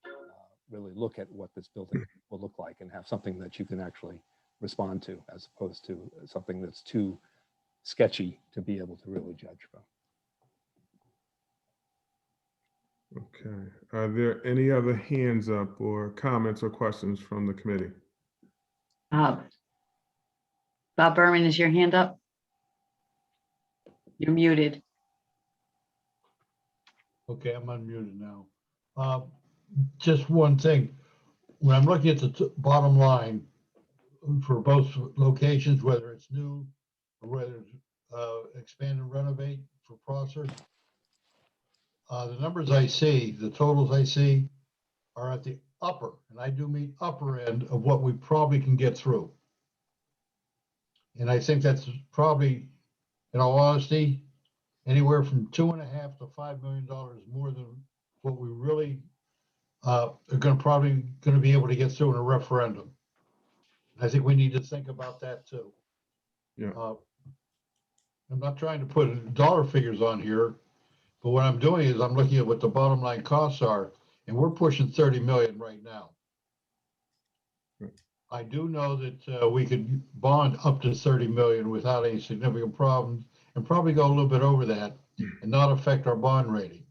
to really look at what this building will look like and have something that you can actually respond to, as opposed to something that's too sketchy to be able to really judge from. Okay. Are there any other hands up or comments or questions from the committee? Bob Berman, is your hand up? You're muted. Okay, I'm unmuted now. Just one thing. When I'm looking at the bottom line for both locations, whether it's new or whether it's expand and renovate for Prosser, the numbers I see, the totals I see are at the upper, and I do mean upper end of what we probably can get through. And I think that's probably, in all honesty, anywhere from $2.5 to $5 million more than what we really are probably going to be able to get through in a referendum. I think we need to think about that too. Yeah. I'm not trying to put dollar figures on here, but what I'm doing is I'm looking at what the bottom line costs are, and we're pushing 30 million right now. I do know that we could bond up to 30 million without any significant problems, and probably go a little bit over that and not affect our bond rating.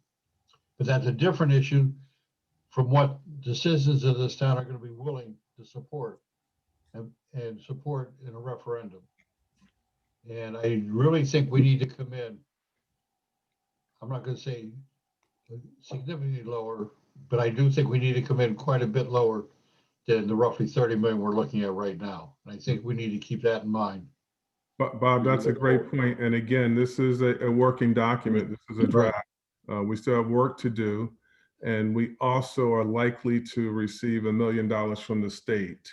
But that's a different issue from what the citizens of this town are going to be willing to support and support in a referendum. And I really think we need to come in, I'm not going to say significantly lower, but I do think we need to come in quite a bit lower than the roughly 30 million we're looking at right now. And I think we need to keep that in mind. But Bob, that's a great point. And again, this is a working document. This is a draft. We still have work to do. And we also are likely to receive $1 million from the state.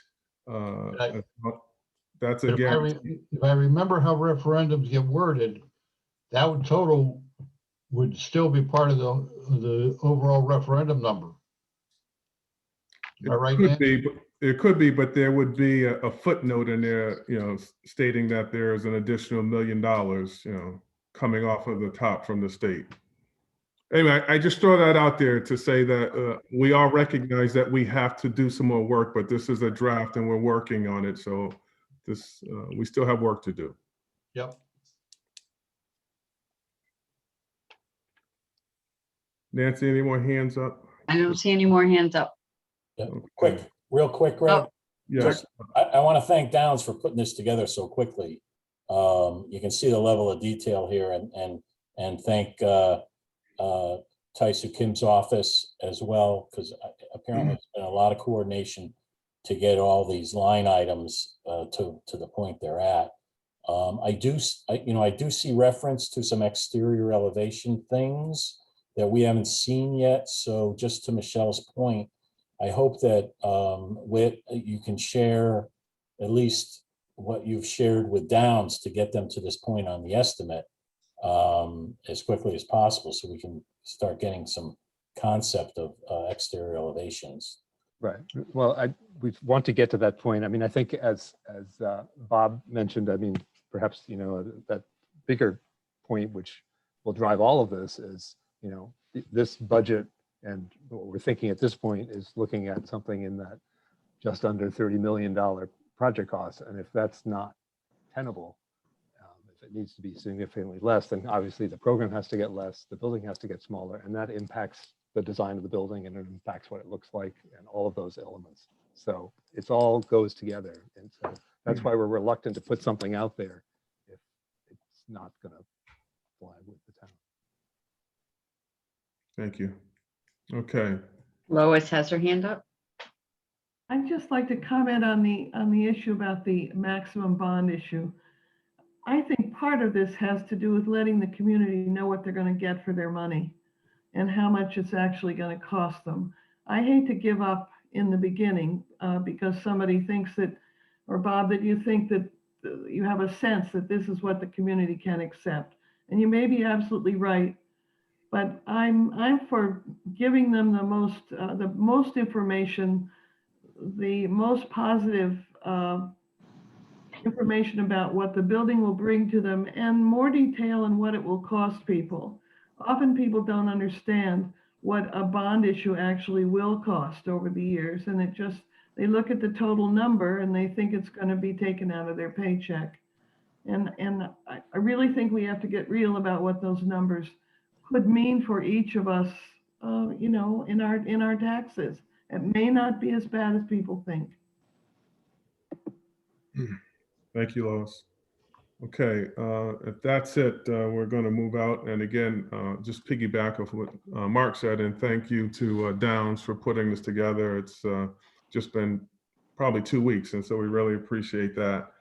That's a guarantee. If I remember how referendums get worded, that would total would still be part of the overall referendum number. Am I right, Nancy? It could be, but there would be a footnote in there, stating that there is an additional $1 million, coming off of the top from the state. Anyway, I just throw that out there to say that we all recognize that we have to do some more work, but this is a draft and we're working on it. So this, we still have work to do. Yep. Nancy, any more hands up? I don't see any more hands up. Yeah. Okay. Quick Real quick, Greg, Yeah, just, I want to thank Downs for putting this together so quickly. You can see the level of detail here and thank Taisu Kim's office as well, because apparently it's been a lot of coordination to get all these line items to the point they're at. I do see reference to some exterior elevation things that we haven't seen yet. So just to Michelle's point, I hope that you can share at least what you've shared with Downs to get them to this point on the estimate as quickly as possible, so we can start getting some concept of exterior elevations. Right. Well, we want to get to that point. I mean, I think as Bob mentioned, I mean, perhaps, that bigger point, which will drive all of this is, this budget and what we're thinking at this point is looking at something in that just under $30 million project cost. And if that's not tenable, if it needs to be significantly less, then obviously the program has to get less, the building has to get smaller, and that impacts the design of the building and it impacts what it looks like and all of those elements. So it's all goes together. And so that's why we're reluctant to put something out there if it's not going to fly with the town. thank you. Okay, Lois has her hand up. I'd just like to comment on the issue about the maximum bond issue. I think part of this has to do with letting the community know what they're going to get for their money and how much it's actually going to cost them. I hate to give up in the beginning because somebody thinks that, or Bob, that you think that you have a sense that this is what the community can accept. And you may be absolutely right, but I'm for giving them the most information, the most positive information about what the building will bring to them and more detail on what it will cost people. Often people don't understand what a bond issue actually will cost over the years. And they look at the total number and they think it's going to be taken out of their paycheck. And I really think we have to get real about what those numbers could mean for each of us, in our taxes. It may not be as bad as people think. thank you, Lois. Okay, if that's it, we're going to move out. And again, just piggyback off what Mark said, and thank you to Downs for putting this together. It's just been probably 2 weeks, and so we really appreciate that.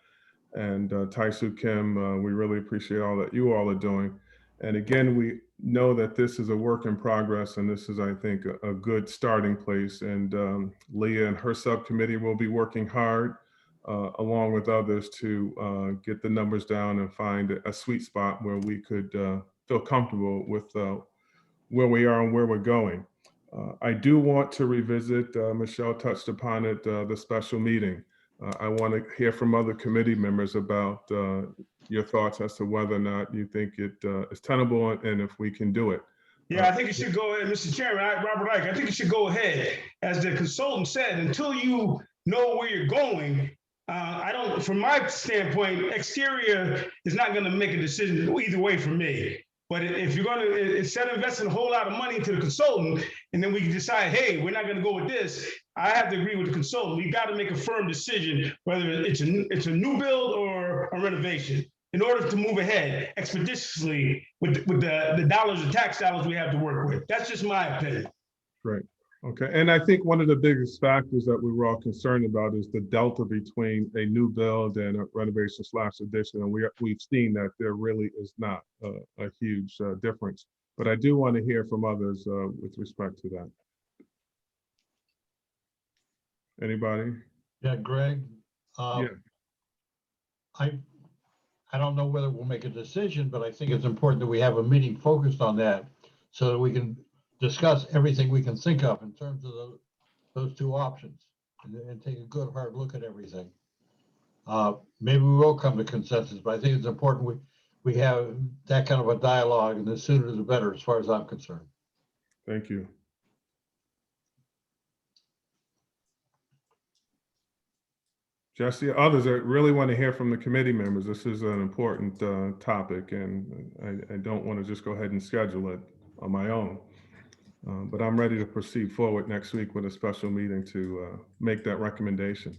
And Taisu Kim, we really appreciate all that you all are doing. And again, we know that this is a work in progress, and this is, I think, a good starting place. And Leah and her subcommittee will be working hard along with others to get the numbers down and find a sweet spot where we could feel comfortable with where we are and where we're going. I do want to revisit, Michelle touched upon it, the special meeting. I want to hear from other committee members about your thoughts as to whether or not you think it is tenable and if we can do it. Yeah, I think you should go ahead, Mr. Chairman, Robert Ike, I think you should go ahead. As the consultant said, until you know where you're going, from my standpoint, exterior is not going to make a decision either way for me. But if you're going to, instead of investing a whole lot of money into the consultant, and then we can decide, hey, we're not going to go with this, I have to agree with the consultant. We got to make a firm decision whether it's a new build or a renovation in order to move ahead expeditiously with the dollars, the tax dollars we have to work with. That's just my opinion. Right. Okay. And I think one of the biggest factors that we were all concerned about is the delta between a new build and a renovation / addition. And we've seen that there really is not a huge difference. But I do want to hear from others with respect to that. Anybody? Yeah, Greg. Yeah. I don't know whether we'll make a decision, but I think it's important that we have a meeting focused on that so that we can discuss everything we can think of in terms of those two options and take a good hard look at everything. Maybe we will come to consensus, but I think it's important we have that kind of a dialogue, and the sooner the better as far as I'm concerned. Thank you. Jesse, others, I really want to hear from the committee members. This is an important topic, and I don't want to just go ahead and schedule it on my own. But I'm ready to proceed forward next week with a special meeting to make that recommendation.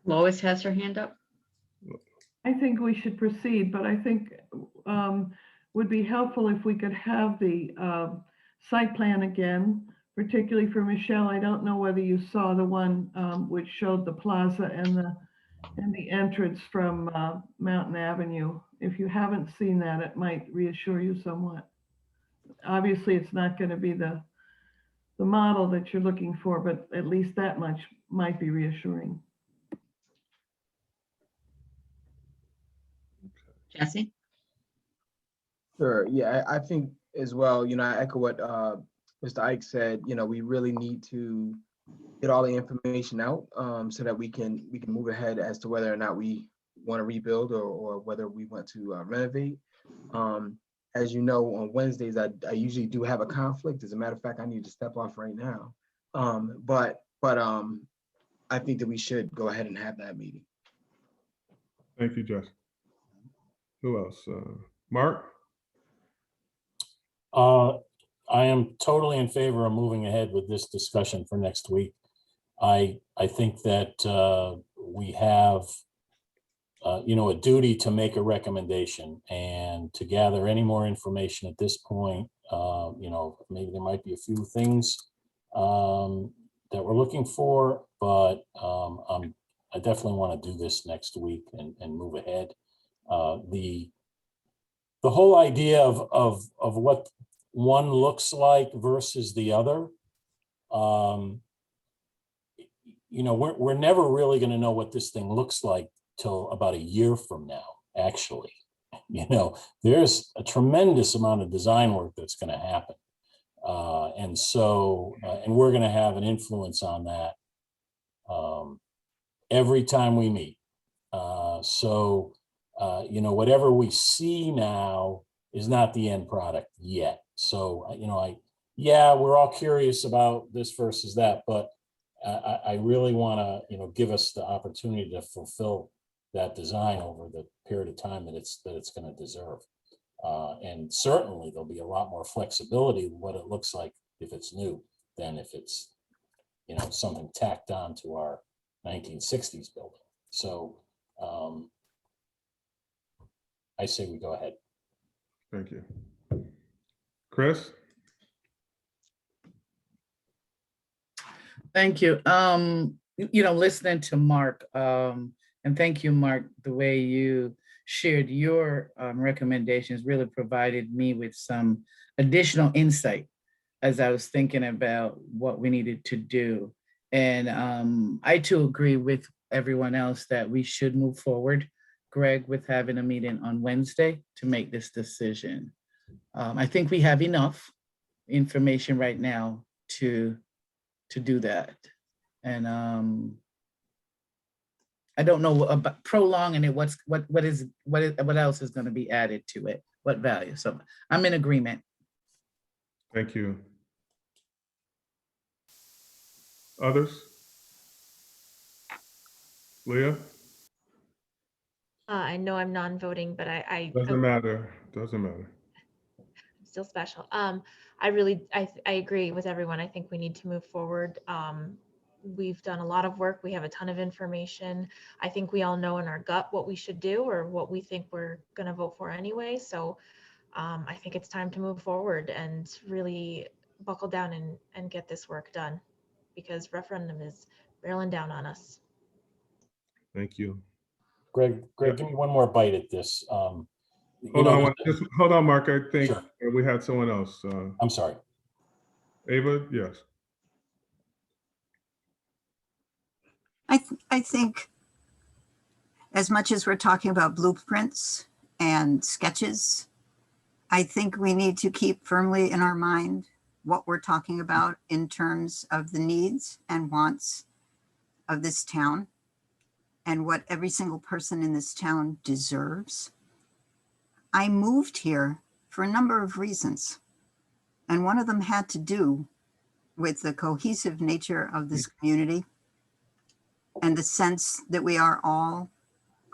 Lois has her hand up. I think we should proceed, but I think would be helpful if we could have the site plan again, particularly for Michelle. I don't know whether you saw the one which showed the plaza and the entrance from Mountain Avenue. If you haven't seen that, it might reassure you somewhat. Obviously, it's not going to be the model that you're looking for, but at least that much might be reassuring. Jesse? Sure. Yeah, I think as well, I echo what Mr. Ike said. We really need to get all the information out so that we can move ahead as to whether or not we want to rebuild or whether we want to renovate. As you know, on Wednesdays, I usually do have a conflict. As a matter of fact, I need to step off right now. But I think that we should go ahead and have that meeting. Thank you, Jess. Who else? Mark? I am totally in favor of moving ahead with this discussion for next week. I think that we have a duty to make a recommendation and to gather any more information at this point. Maybe there might be a few things that we're looking for, but I definitely want to do this next week and move ahead. The whole idea of what one looks like versus the other, we're never really going to know what this thing looks like till about a year from now, actually. There's a tremendous amount of design work that's going to happen. And we're going to have an influence on that every time we meet. Whatever we see now is not the end product yet. So, we're all curious about this versus that, but I really want to, give us the opportunity to fulfill that design over the period of time that it's going to deserve. And certainly there'll be a lot more flexibility in what it looks like if it's new than if it's, something tacked on to our 1960s building. So I say we go ahead. Thank you. Chris? Thank you. Listening to Mark, and thank you, Mark, the way you shared your recommendations really provided me with some additional insight as I was thinking about what we needed to do. And I too agree with everyone else that we should move forward, Greg, with having a meeting on Wednesday to make this decision. I think we have enough information right now to do that. And I don't know about prolonging it. What else is going to be added to it? What value? So I'm in agreement. Thank you. Others? Leah? I know I'm non-voting, but I Doesn't matter. Doesn't matter. I'm still special. I agree with everyone. I think we need to move forward. We've done a lot of work. We have a ton of information. I think we all know in our gut what we should do or what we think we're going to vote for anyway. So I think it's time to move forward and really buckle down and get this work done, because referendum is barreling down on us. Thank you. Greg, give me one more bite at this. Hold on, Mark. I think we had someone else. I'm sorry. Ava, yes. I think as much as we're talking about blueprints and sketches, I think we need to keep firmly in our mind what we're talking about in terms of the needs and wants of this town and what every single person in this town deserves. I moved here for a number of reasons, and one of them had to do with the cohesive nature of this community and the sense that we are all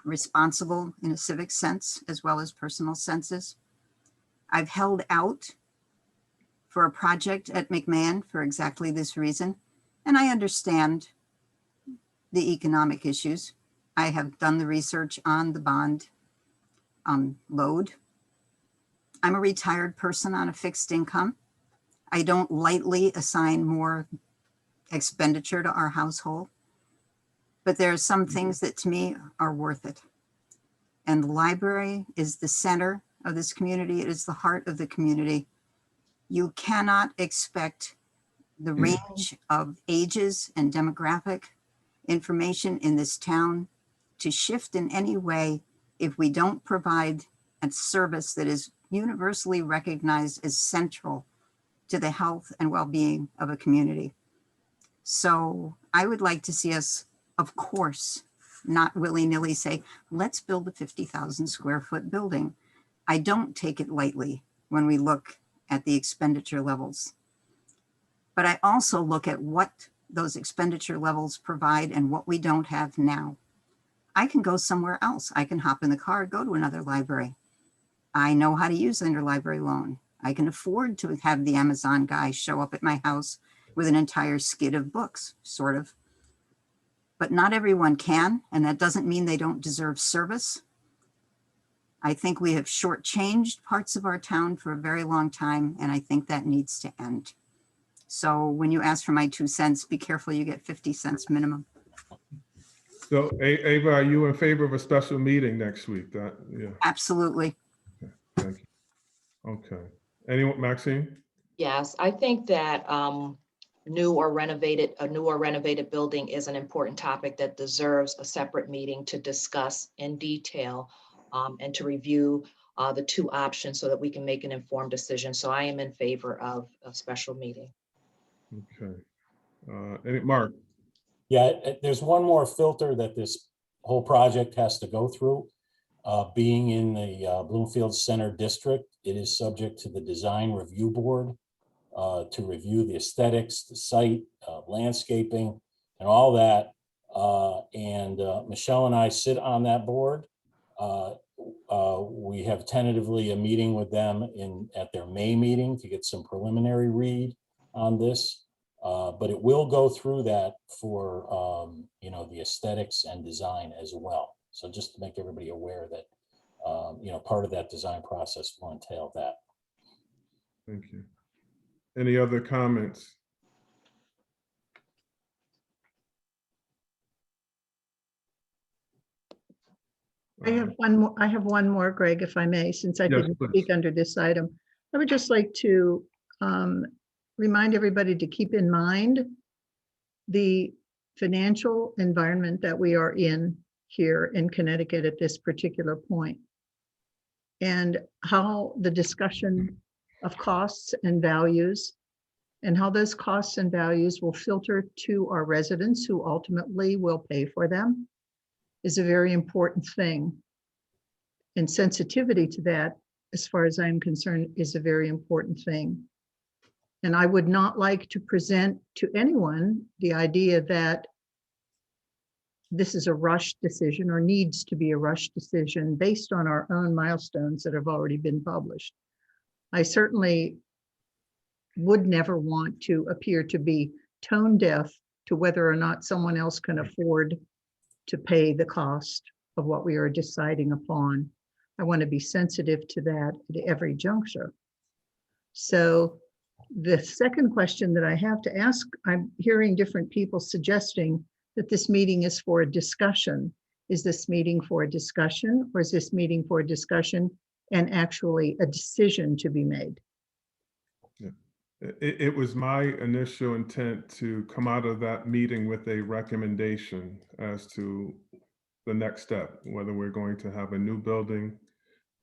responsible in a civic sense as well as personal senses. I've held out for a project at McMahon for exactly this reason. And I understand the economic issues. I have done the research on the bond load. I'm a retired person on a fixed income. I don't lightly assign more expenditure to our household, but there are some things that to me are worth it. And the library is the center of this community. It is the heart of the community. You cannot expect the range of ages and demographic information in this town to shift in any way if we don't provide a service that is universally recognized as central to the health and well-being of a community. So I would like to see us, of course, not willy-nilly say, let's build a 50,000 square foot building. I don't take it lightly when we look at the expenditure levels. But I also look at what those expenditure levels provide and what we don't have now. I can go somewhere else. I can hop in the car, go to another library. I know how to use an interlibrary loan. I can afford to have the Amazon guy show up at my house with an entire skid of books, sort of. But not everyone can, and that doesn't mean they don't deserve service. I think we have shortchanged parts of our town for a very long time, and I think that needs to end. So when you ask for my 2 cents, be careful you get 50 cents minimum. So Ava, are you in favor of a special meeting next week? Yeah, Absolutely. thank you. Okay. Anyone, Maxine? Yes, I think that a new or renovated building is an important topic that deserves a separate meeting to discuss in detail and to review the 2 options so that we can make an informed decision. So I am in favor of a special meeting. Okay. Mark? Yeah, there's one more filter that this whole project has to go through. Being in the Bloomfield Center District, it is subject to the Design Review Board to review the aesthetics, the site, landscaping, and all that. And Michelle and I sit on that board. We have tentatively a meeting with them at their May meeting to get some preliminary read on this. But it will go through that for the aesthetics and design as well. So just to make everybody aware that part of that design process will entail that. Thank you. Any other comments? I have one more, Greg, if I may, since I Yes, didn't please. speak under this item. I would just like to remind everybody to keep in mind the financial environment that we are in here in Connecticut at this particular point, and how the discussion of costs and values and how those costs and values will filter to our residents who ultimately will pay for them is a very important thing. And sensitivity to that, as far as I'm concerned, is a very important thing. And I would not like to present to anyone the idea that this is a rushed decision or needs to be a rushed decision based on our own milestones that have already been published. I certainly would never want to appear to be tone deaf to whether or not someone else can afford to pay the cost of what we are deciding upon. I want to be sensitive to that at every juncture. So the second question that I have to ask, I'm hearing different people suggesting that this meeting is for a discussion. Is this meeting for a discussion, or is this meeting for a discussion and actually a decision to be made? It was my initial intent to come out of that meeting with a recommendation as to the next step, whether we're going to have a new building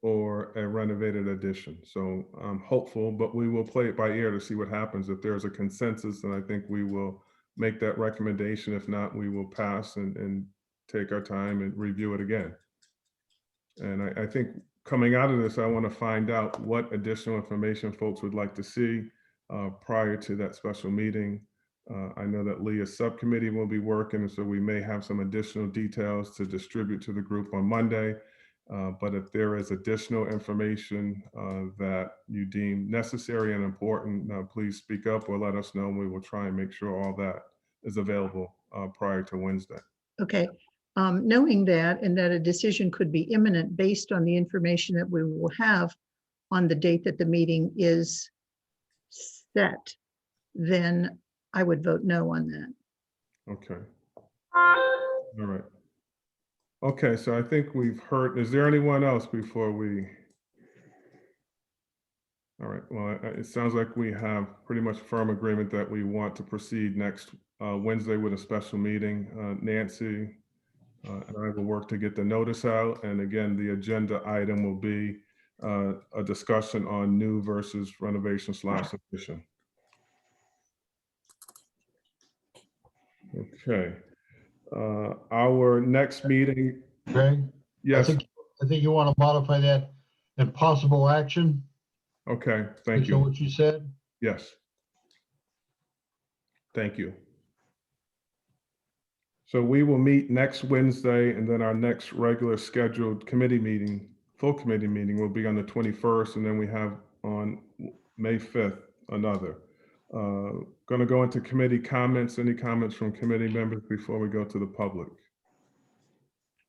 or a renovated addition. So I'm hopeful, but we will play it by ear to see what happens. If there's a consensus, then I think we will make that recommendation. If not, we will pass and take our time and review it again. And I think coming out of this, I want to find out what additional information folks would like to see prior to that special meeting. I know that Leah's subcommittee will be working, so we may have some additional details to distribute to the group on Monday. But if there is additional information that you deem necessary and important, please speak up or let us know. We will try and make sure all that is available prior to Wednesday. Okay. Knowing that and that a decision could be imminent based on the information that we will have on the date that the meeting is set, then I would vote no on that. Okay. All right. Okay, so I think we've heard, is there anyone else before we? All right, well, it sounds like we have pretty much firm agreement that we want to proceed next Wednesday with a special meeting. Nancy and I will work to get the notice out. And again, the agenda item will be a discussion on new versus renovation / addition. Okay. Our next meeting. Greg? Yes. I think you want to modify that and possible action. Okay, thank Is that you. what you said? Yes. Thank you. So we will meet next Wednesday, and then our next regular scheduled committee meeting, full committee meeting, will be on the 21st, and then we have on May 5th another. Going to go into committee comments. Any comments from committee members before we go to the public?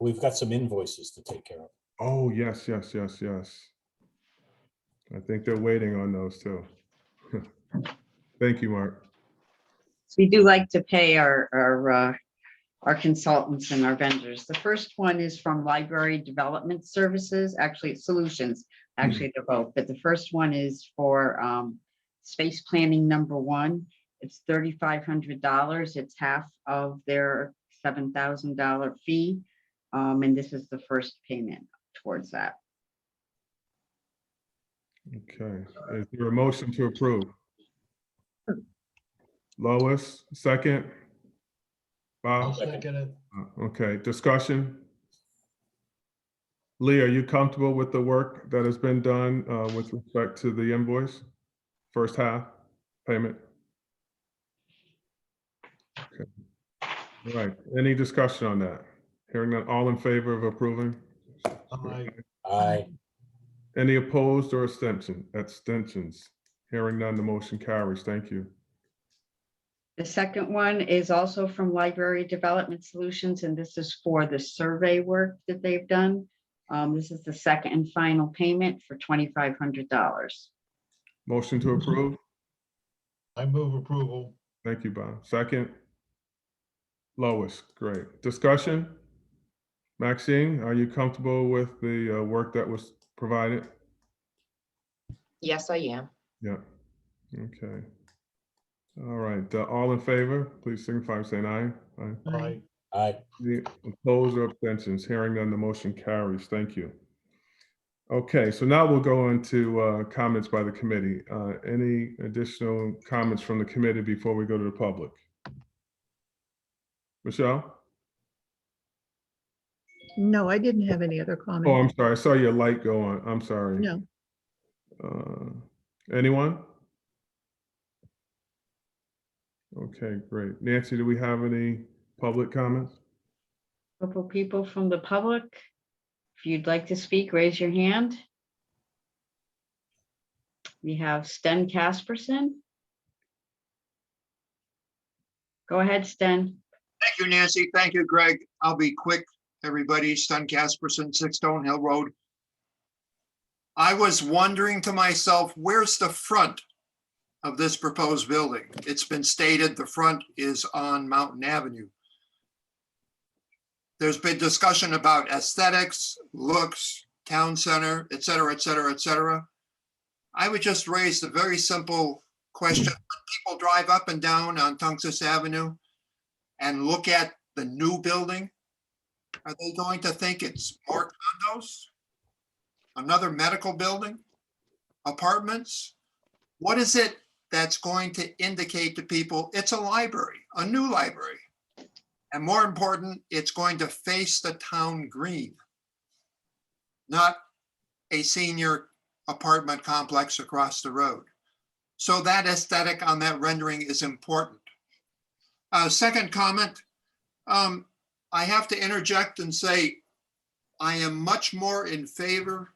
We've got some invoices to take care of. Oh, yes, yes, yes, yes. I think they're waiting on those too. Thank you, Mark. We do like to pay our consultants and our vendors. The first one is from Library Development Services, actually it's Solutions, actually they're both, but the first one is for space planning #1. It's $3,500. It's half of their $7,000 fee. And this is the first payment towards that. Okay, is there a motion to approve? Lois, second? I'll Bob? second it. Okay, discussion? Lee, are you comfortable with the work that has been done with respect to the invoice? First half payment? Okay. All right, any discussion on that? Hearing none, all in favor of approving? Aye. Any opposed or abstentions? Hearing none, the motion carries. Thank you. The second one is also from Library Development Solutions, and this is for the survey work that they've done. This is the second and final payment for $2,500. Motion to approve? I move approval. Thank you, Bob. Second? Lois, great. Discussion? Maxine, are you comfortable with the work that was provided? Yes, I am. Yeah. Okay. All right. All in favor, please signify by saying aye. Aye. Aye. Aye. Any opposed or abstentions? Hearing none, the motion carries. Thank you. Okay, so now we'll go into comments by the committee. Any additional comments from the committee before we go to the public? Michelle? No, I didn't have any other Oh, comment. I'm sorry. I saw your light go on. I'm sorry. No. Anyone? Okay, great. Nancy, do we have any public comments? Couple people from the public. If you'd like to speak, raise your hand. We have Sten Casperson. Go ahead, Sten. Thank you, Nancy. Thank you, Greg. I'll be quick, everybody. Stun Casperson, 6 Stone Hill Road. I was wondering to myself, where's the front of this proposed building? It's been stated the front is on Mountain Avenue. There's been discussion about aesthetics, looks, town center, et cetera, et cetera, et cetera. I would just raise the very simple question. When people drive up and down on Tungus Avenue and look at the new building, are they going to think it's more condos? Another medical building? Apartments? What is it that's going to indicate to people it's a library, a new library? And more important, it's going to face the town green, not a senior apartment complex across the road. So that aesthetic on that rendering is important. Second comment, I have to interject and say, I am much more in favor,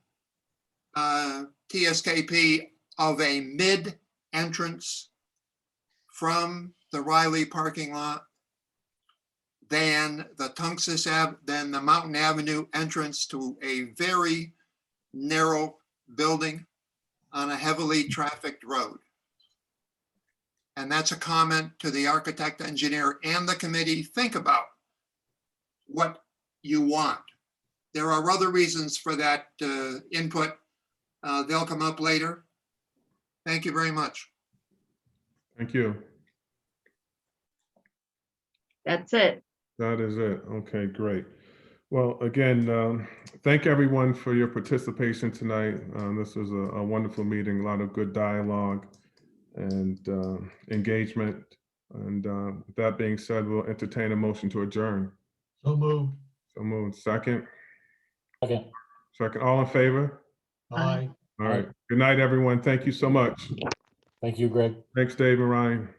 TSKP, of a mid-entrance from the Riley parking lot than the Mountain Avenue entrance to a very narrow building on a heavily trafficked road. And that's a comment to the architect, engineer, and the committee. Think about what you want. There are other reasons for that input. They'll come up later. Thank you very much. Thank you. That's it. That is it. Okay, great. Well, again, thank everyone for your participation tonight. This was a wonderful meeting, a lot of good dialogue and engagement. And with that being said, we'll entertain a motion to adjourn. So moved. So moved. Second. Okay. Second. All in favor? Aye. All right. Good night, everyone. Thank you so much. Thank you, Greg. Thanks, Dave and Ryan.